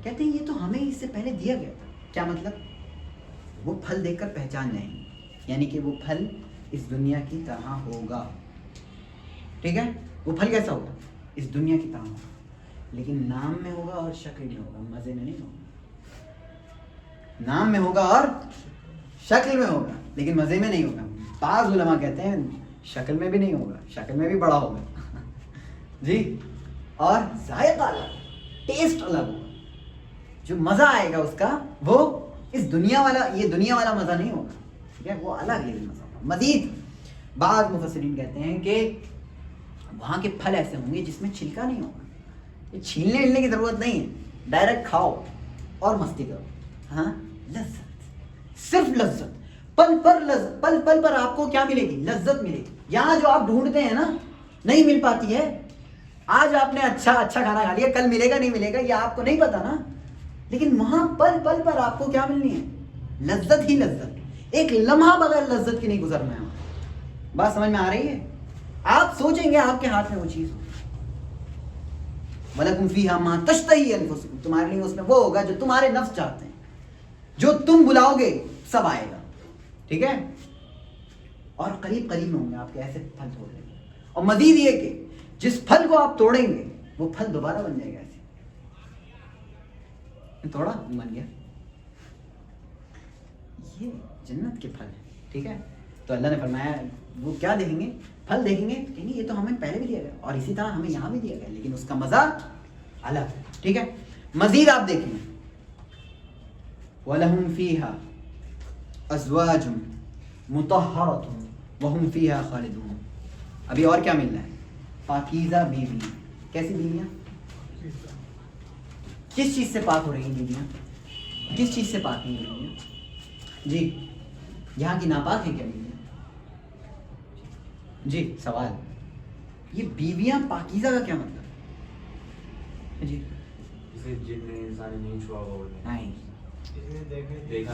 کہتے ہیں یہ تو ہمیں اس سے پہلے دیا گیا تھا. کیا مطلب؟ وہ پھل دیکھ کر پہچان جائیں گے, یعنی کہ وہ پھل اس دنیا کی طرح ہوگا. ٹھیک ہے. وہ پھل کیسا ہوگا؟ اس دنیا کی طرح ہوگا, لیکن نام میں ہوگا اور شکل میں ہوگا, مزے میں نہیں ہوگا. نام میں ہوگا اور شکل میں ہوگا, لیکن مزے میں نہیں ہوگا. بعض علماء کہتے ہیں شکل میں بھی نہیں ہوگا, شکل میں بھی بڑا ہوگا جی. اور ذائقہ الگ, ٹیسٹ الگ ہوگا. جو مزہ آئے گا اس کا وہ اس دنیا والا, یہ دنیا والا مزہ نہیں ہوگا. ٹھیک ہے. وہ الگ لیول مزہ ہوگا. مزید بعض مفسرین کہتے ہیں کہ وہاں کے پھل ایسے ہوں گے جس میں چھلکا نہیں ہوگا. یہ چھیلنے کی ضرورت نہیں ہے, ڈائریکٹ کھاؤ اور مستی کرو. ہاں, لذت, صرف لذت. پل پر آپ کو کیا ملے گی؟ لذت ملے گی. یہاں جو آپ ڈھونڈتے ہیں نا نہیں مل پاتی ہے. آج آپ نے اچھا کھانا کھا لیا, کل ملے گا نہیں ملے گا یہ آپ کو نہیں پتا نا, لیکن وہاں پل پر آپ کو کیا ملنی ہے؟ لذت ہی لذت. ایک لمحہ بغیر لذت کی نہیں گزرنا ہے. بات سمجھ میں آ رہی ہے؟ آپ سوچیں گے آپ کے ہاتھ میں وہ چیز ہو. وَلَكُمْ فِيهَا مَا تَشْتَهِي أَنفُسُكُمْ, تمہارے لیے اس میں وہ ہوگا جو تمہارے نفس چاہتے ہیں. جو تم بلاؤ گے سب آئے گا. ٹھیک ہے. اور قریب میں ہوں گے آپ کے ایسے پھل توڑ لیں گے. اور مزید یہ کہ جس پھل کو آپ توڑیں گے وہ پھل دوبارہ بن جائے گا. ایسے توڑا بن گیا. یہ جنت کے پھل ہیں. ٹھیک ہے. تو اللہ نے فرمایا وہ کیا دیکھیں گے؟ پھل دیکھیں گے کہ نہیں یہ تو ہمیں پہلے بھی دیا گیا اور اسی طرح ہمیں یہاں بھی دیا گیا, لیکن اس کا مزہ الگ. ٹھیک ہے. مزید آپ دیکھیں وَلَهُمْ فِيهَا أَزْوَاجٌ مُطَهَّرَةٌ وَهُمْ فِيهَا خَالِدُونَ. ابھی اور کیا مل رہا ہے؟ پاکیزہ بیویاں. کیسی بیویاں؟ کس چیز سے پاک ہو رہی ہیں بیویاں؟ کس چیز سے پاک ہیں بیویاں؟ جی یہاں کی ناپاک ہیں کیا بیویاں؟ جی سوال, یہ بیویاں پاکیزہ کا کیا مطلب ہے؟ جی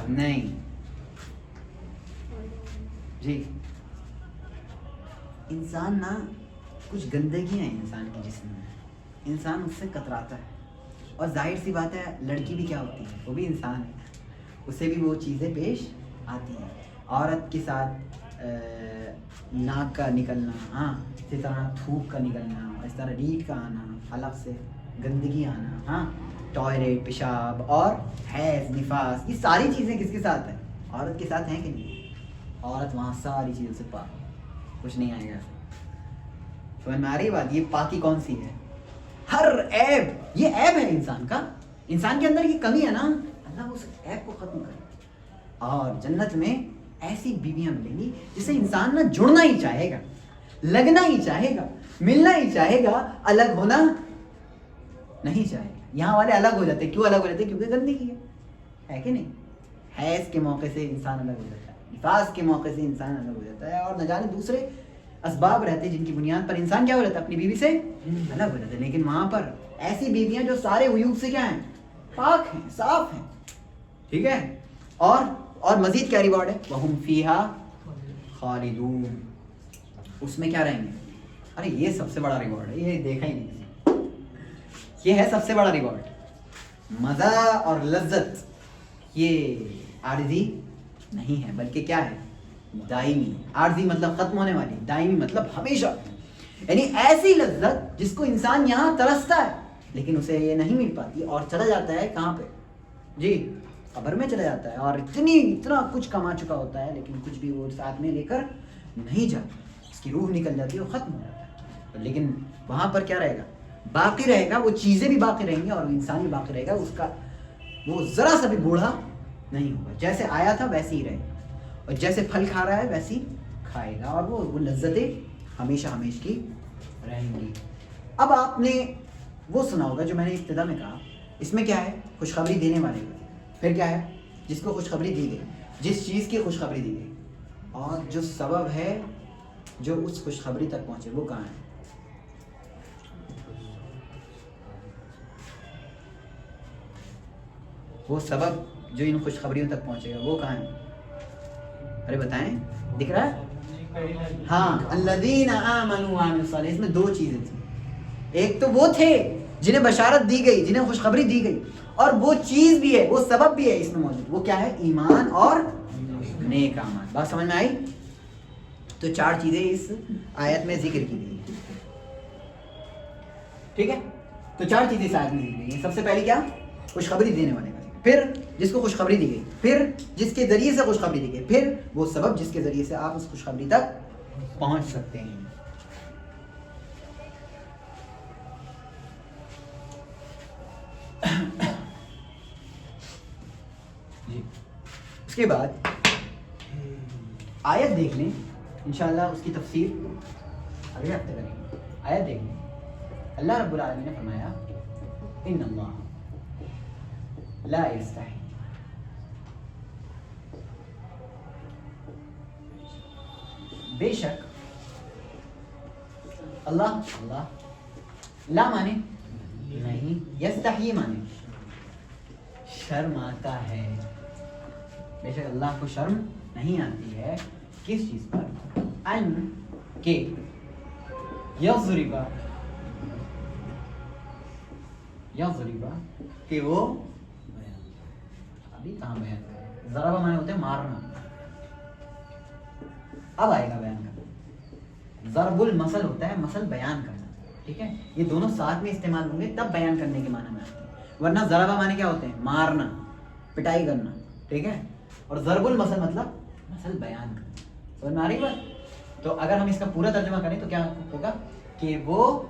نہیں جی, انسان نا کچھ گندگیاں ہیں انسان کے جسم میں, انسان اس سے کتراتا ہے. اور ظاہر سی بات ہے لڑکی بھی کیا ہوتی ہے, وہ بھی انسان ہے, اسے بھی وہ چیزیں پیش آتی ہیں. عورت کے ساتھ ناک کا نکلنا, ہاں اسی طرح تھوک کا نکلنا, اس طرح ریٹ کا آنا, حلق سے گندگی آنا, ہاں ٹوائلٹ, پیشاب اور حیض, نفاس, یہ ساری چیزیں کس کے ساتھ ہیں؟ عورت کے ساتھ ہیں کہ نہیں؟ عورت وہاں ساری چیزوں سے پاک, کچھ نہیں آئے گا. سمجھ میں آ رہی بات؟ یہ پاکی کون سی ہے؟ ہر عیب, یہ عیب ہے انسان کا, انسان کے اندر یہ کمی ہے نا, اللہ اس عیب کو ختم کرے. اور جنت میں ایسی بیویاں ملیں گی جس سے انسان نہ جڑنا ہی چاہے گا, لگنا ہی چاہے گا, ملنا ہی چاہے گا, الگ ہونا نہیں چاہے گا. یہاں والے الگ ہو جاتے ہیں, کیوں الگ ہو جاتے ہیں؟ کیونکہ گندگی ہے کہ نہیں؟ حیض کے موقع سے انسان الگ ہو جاتا ہے, نفاس کے موقع سے انسان الگ ہو جاتا ہے, اور نہ جانے دوسرے اسباب رہتے ہیں جن کی بنیاد پر انسان کیا ہو جاتا ہے؟ اپنی بیوی سے الگ ہو جاتا ہے. لیکن وہاں پر ایسی بیویاں جو سارے عیوب سے کیا ہیں؟ پاک ہیں, صاف ہیں. ٹھیک ہے. اور مزید کیا ریوارڈ ہے؟ وَهُمْ فِيهَا خَالِدُونَ, اس میں کیا رہیں گے؟ ارے یہ سب سے بڑا ریوارڈ ہے, یہ دیکھا ہی نہیں, یہ ہے سب سے بڑا ریوارڈ. مزہ اور لذت یہ عارضی نہیں ہے, بلکہ کیا ہے؟ دائمی. عارضی مطلب ختم ہونے والی, دائمی مطلب ہمیشہ. یعنی ایسی لذت جس کو انسان یہاں ترستا ہے لیکن اسے یہ نہیں مل پاتی, اور چلا جاتا ہے کہاں پہ؟ جی قبر میں چلا جاتا ہے, اور اتنا کچھ کما چکا ہوتا ہے لیکن کچھ بھی وہ ساتھ میں لے کر نہیں جاتا, اس کی روح نکل جاتی ہے, وہ ختم ہو جاتا ہے. لیکن وہاں پر کیا رہے گا؟ باقی رہے گا, وہ چیزیں بھی باقی رہیں گی اور انسان بھی باقی رہے گا. اس کا وہ ذرا سا بھی بوڑھا نہیں ہوگا, جیسے آیا تھا ویسے ہی رہے گا, اور جیسے پھل کھا رہا ہے ویسے ہی کھائے گا, اور وہ لذتیں ہمیشہ ہمیشہ کی رہیں گی. اب آپ نے وہ سنا ہوگا جو میں نے ابتدا میں کہا, اس میں کیا ہے؟ خوشخبری دینے والے. پھر کیا ہے؟ جس کو خوشخبری دی گئی, جس چیز کی خوشخبری دی گئی, اور جو سبب ہے جو اس خوشخبری تک پہنچے, وہ کہاں ہے؟ وہ سبب جو ان خوشخبریوں تک پہنچے گا وہ کہاں ہے؟ ارے بتائیں, دکھ رہا ہے؟ ہاں, الذین آمنوا وعملوا الصالحات. اس میں دو چیزیں تھیں. ایک تو وہ تھے جنہیں بشارت دی گئی, جنہیں خوشخبری دی گئی, اور وہ چیز بھی ہے, وہ سبب بھی ہے اس میں موجود. وہ کیا ہے؟ ایمان اور نیک اعمال. بات سمجھ میں آئی؟ تو 4 چیزیں اس آیت میں ذکر کی گئی. ٹھیک ہے, تو 4 چیزیں اس آیت میں ذکر کی گئی. سب سے پہلی کیا؟ خوشخبری دینے والے کا, پھر جس کو خوشخبری دی گئی, پھر جس کے ذریعے سے خوشخبری دی گئی, پھر وہ سبب جس کے ذریعے سے آپ اس خوشخبری تک پہنچ سکتے ہیں. جی اس کے بعد آیت دیکھ لیں, انشاءاللہ اس کی تفسیر اگلے ہفتے کریں گے. آیت دیکھ لیں. اللہ رب العالمین نے فرمایا ان اللہ لا یستحی, بے شک اللہ لا مانے نہیں, یستحی مانے شرم آتا ہے. بے شک اللہ کو شرم نہیں آتی ہے. کس چیز پر؟ ان کے یضربا کہ وہ ابھی کہاں بیان کرے, ضربہ مانے ہوتے ہیں مارنا, اب آئے گا بیان کرنا. ضرب المثل ہوتا ہے مثل بیان کرنا. ٹھیک ہے, یہ دونوں ساتھ میں استعمال ہوں گے تب بیان کرنے کے معنی میں آتے ہیں, ورنہ ضربہ مانے کیا ہوتے ہیں؟ مارنا, پٹائی کرنا. ٹھیک ہے, اور ضرب المثل مطلب مثل بیان کرنا. سمجھ میں آ رہی بات؟ تو اگر ہم اس کا پورا ترجمہ کریں تو کیا ہوگا کہ وہ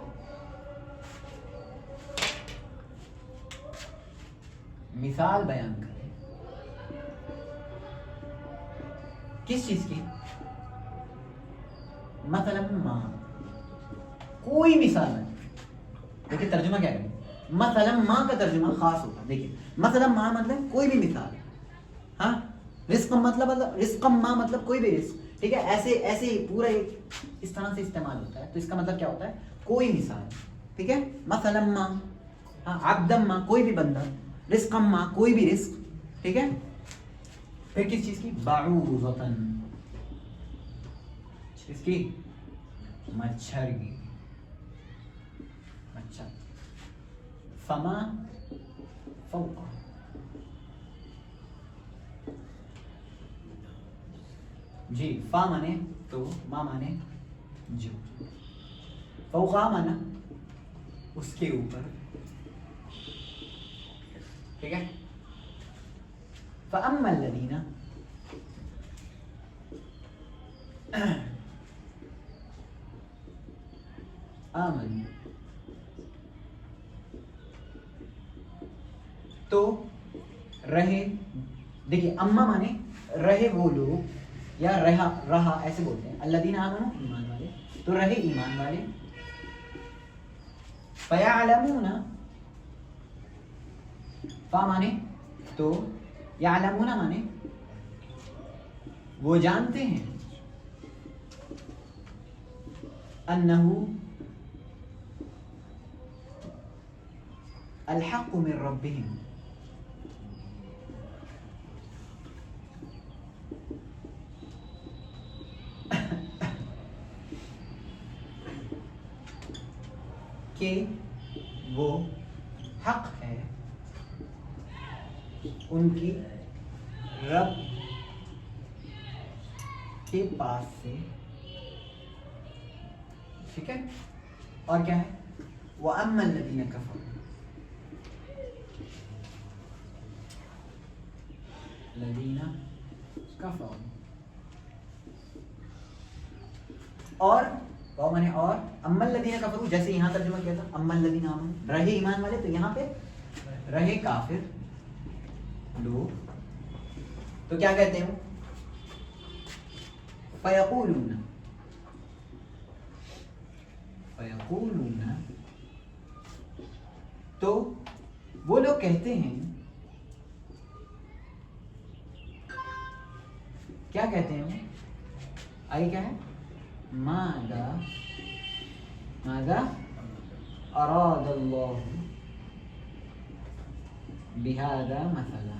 مثال بیان کرے. کس چیز کی؟ مثلا ماں, کوئی مثال نہیں. دیکھیں ترجمہ کیا کریں, مثلا ماں کا ترجمہ خاص ہوتا ہے. دیکھیں مثلا ماں مطلب کوئی بھی مثال, ہاں رزق مطلب رزق ماں مطلب کوئی بھی رزق. ٹھیک ہے, ایسے پورا اس طرح سے استعمال ہوتا ہے. تو اس کا مطلب کیا ہوتا ہے؟ کوئی مثال. ٹھیک ہے, مثلا ماں, عبدم ماں کوئی بھی بندہ, رزق ماں کوئی بھی رزق. ٹھیک ہے, پھر کس چیز کی؟ بعوضۃ, اس کی مچھر کی. اچھا فما فوقا. جی فا مانے تو، ما مانے جو، فوقا مانا اس کے اوپر. ٹھیک ہے. فَأَمَّا الَّذِينَ آمنوا، تو رہے، دیکھیے اما مانے رہے وہ لوگ، یا رہا ایسے بولتے ہیں. الذین آمنوا ایمان والے، تو رہے ایمان والے. فیعلمون، فا مانے تو، یعلمون مانے وہ جانتے ہیں، انہو الحق من ربہم، کہ وہ حق ہے ان کی رب کے پاس سے. ٹھیک ہے. اور کیا ہے؟ وَأَمَّا الَّذِينَ كَفَرُوا، الَّذِينَ كَفَرُوا، اور وہ مانے اور، اما الذین کفروا جیسے یہاں ترجمہ کیا تھا اما الذین آمنوا رہے ایمان والے، تو یہاں پہ رہے کافر لوگ. تو کیا کہتے ہیں؟ فیقولون، فیقولون تو وہ لوگ کہتے ہیں، کیا کہتے ہیں؟ آگے کیا ہے؟ ماذا اراد اللہ بہذا مثلا.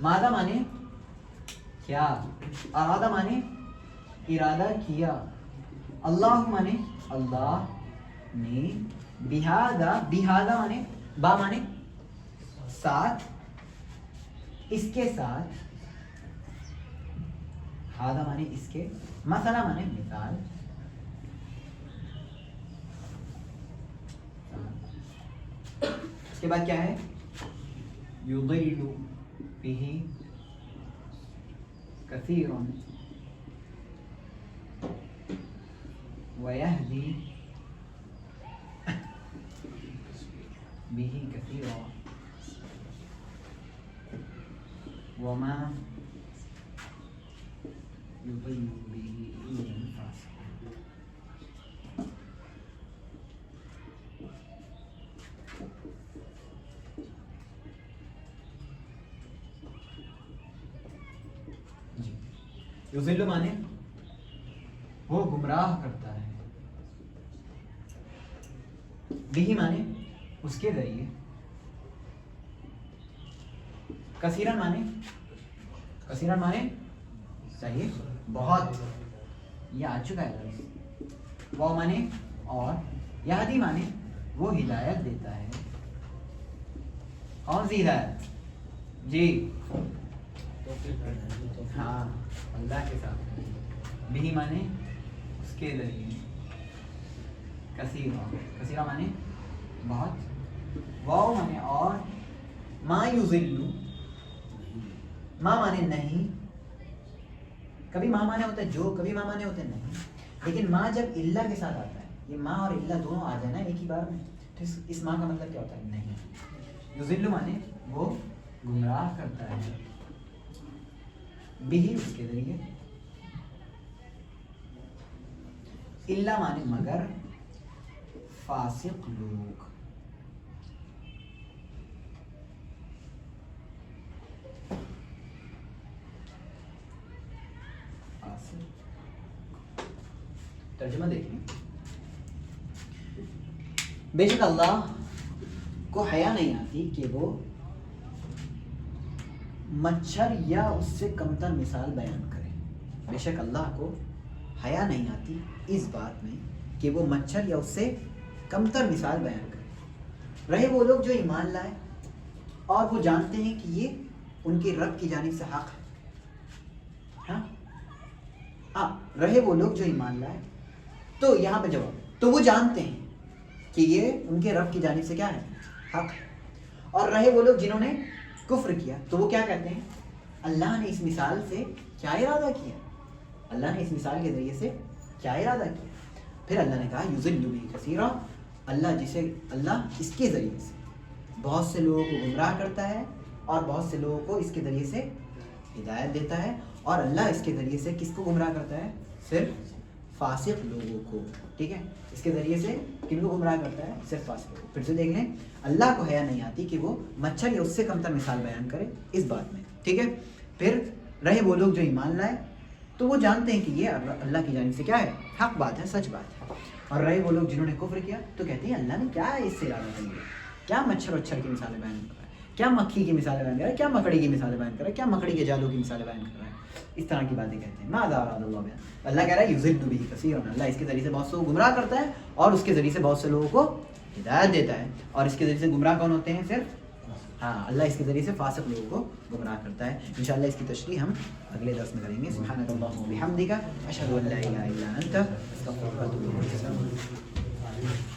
ماذا مانے کیا، ارادہ مانے ارادہ کیا، اللہ مانے اللہ نے، بہذا، بہذا مانے با مانے ساتھ، اس کے ساتھ، ہادہ مانے اس کے، مثلا مانے مثال. اس کے بعد کیا ہے؟ یضل بہ کثیرا ویہدی بہ کثیرا وما یضل بہ الا الفاسقین. جی یضل مانے وہ گمراہ کرتا ہے، بہ مانے اس کے ذریعے، کثیرن مانے، کثیرن مانے چاہیے بہت، یہ آ چکا ہے لفظ. وہ مانے اور، یہدی مانے وہ ہدایت دیتا ہے. کون سی ہدایت؟ جی ہاں اللہ کے ساتھ. بھی مانے اس کے ذریعے، کثیرہ، کثیرہ مانے بہت، واو مانے اور، ما یضل، ما مانے نہیں، کبھی ما مانے ہوتا ہے جو، کبھی ما مانے ہوتے ہیں نہیں. لیکن ما جب اللہ کے ساتھ آتا ہے، یہ ما اور اللہ دونوں آ جائے نا ایک ہی بار میں، تو اس ما کا مطلب کیا ہوتا ہے؟ نہیں. یضل مانے وہ گمراہ کرتا ہے، بھی اس کے ذریعے، اللہ مانے مگر، فاسق لوگ. ترجمہ دیکھیں. بے شک اللہ کو حیا نہیں آتی کہ وہ مچھر یا اس سے کمتر مثال بیان کرے. بے شک اللہ کو حیا نہیں آتی اس بات میں کہ وہ مچھر یا اس سے کمتر مثال بیان کرے۔ رہے وہ لوگ جو ایمان لائے اور وہ جانتے ہیں کہ یہ ان کے رب کی جانب سے حق ہے۔ ہاں رہے وہ لوگ جو ایمان لائے، تو یہاں پہ جواب، تو وہ جانتے ہیں کہ یہ ان کے رب کی جانب سے کیا ہے، حق ہے۔ اور رہے وہ لوگ جنہوں نے کفر کیا، تو وہ کیا کہتے ہیں، اللہ نے اس مثال سے کیا ارادہ کیا، اللہ نے اس مثال کے ذریعے سے کیا ارادہ کیا۔ پھر اللہ نے کہا یضل بہ کثیرا، اللہ اس کے ذریعے سے بہت سے لوگوں کو گمراہ کرتا ہے اور بہت سے لوگوں کو اس کے ذریعے سے ہدایت دیتا ہے۔ اور اللہ اس کے ذریعے سے کس کو گمراہ کرتا ہے، صرف فاسق لوگوں کو، ٹھیک ہے، اس کے ذریعے سے کن کو گمراہ کرتا ہے، صرف فاسق لوگوں کو۔ پھر سے دیکھ لیں، اللہ کو حیا نہیں آتی کہ وہ مچھر یا اس سے کمتر مثال بیان کرے اس بات میں، ٹھیک ہے۔ پھر رہے وہ لوگ جو ایمان لائے، تو وہ جانتے ہیں کہ یہ اللہ کی جانب سے کیا ہے، حق بات ہے، سچ بات ہے۔ اور رہے وہ لوگ جنہوں نے کفر کیا، تو کہتے ہیں اللہ نے کیا ہے اس سے ارادہ کر لیا، کیا مچھر وچھر کی مثالیں بیان کر رہا ہے، کیا مکھی کی مثالیں بیان کر رہا ہے، کیا مکڑی کی مثالیں بیان کر رہا ہے، کیا مکڑی کے جالوں کی مثالیں بیان کر رہا ہے، اس طرح کی باتیں کہتے ہیں۔ ماذا اراد اللہ بیان، اللہ کہہ رہا ہے یضل بہ کثیرا، اللہ اس کے ذریعے سے بہت سے کو گمراہ کرتا ہے اور اس کے ذریعے سے بہت سے لوگوں کو ہدایت دیتا ہے۔ اور اس کے ذریعے سے گمراہ کون ہوتے ہیں، صرف اللہ اس کے ذریعے سے فاسق لوگوں کو گمراہ کرتا ہے۔ انشاءاللہ اس کی تشریح ہم اگلے درس میں کریں گے۔ سبحانک اللہم و بحمدک، اشہد ان لا الہ الا انت، استغفرک و اتوب الیک۔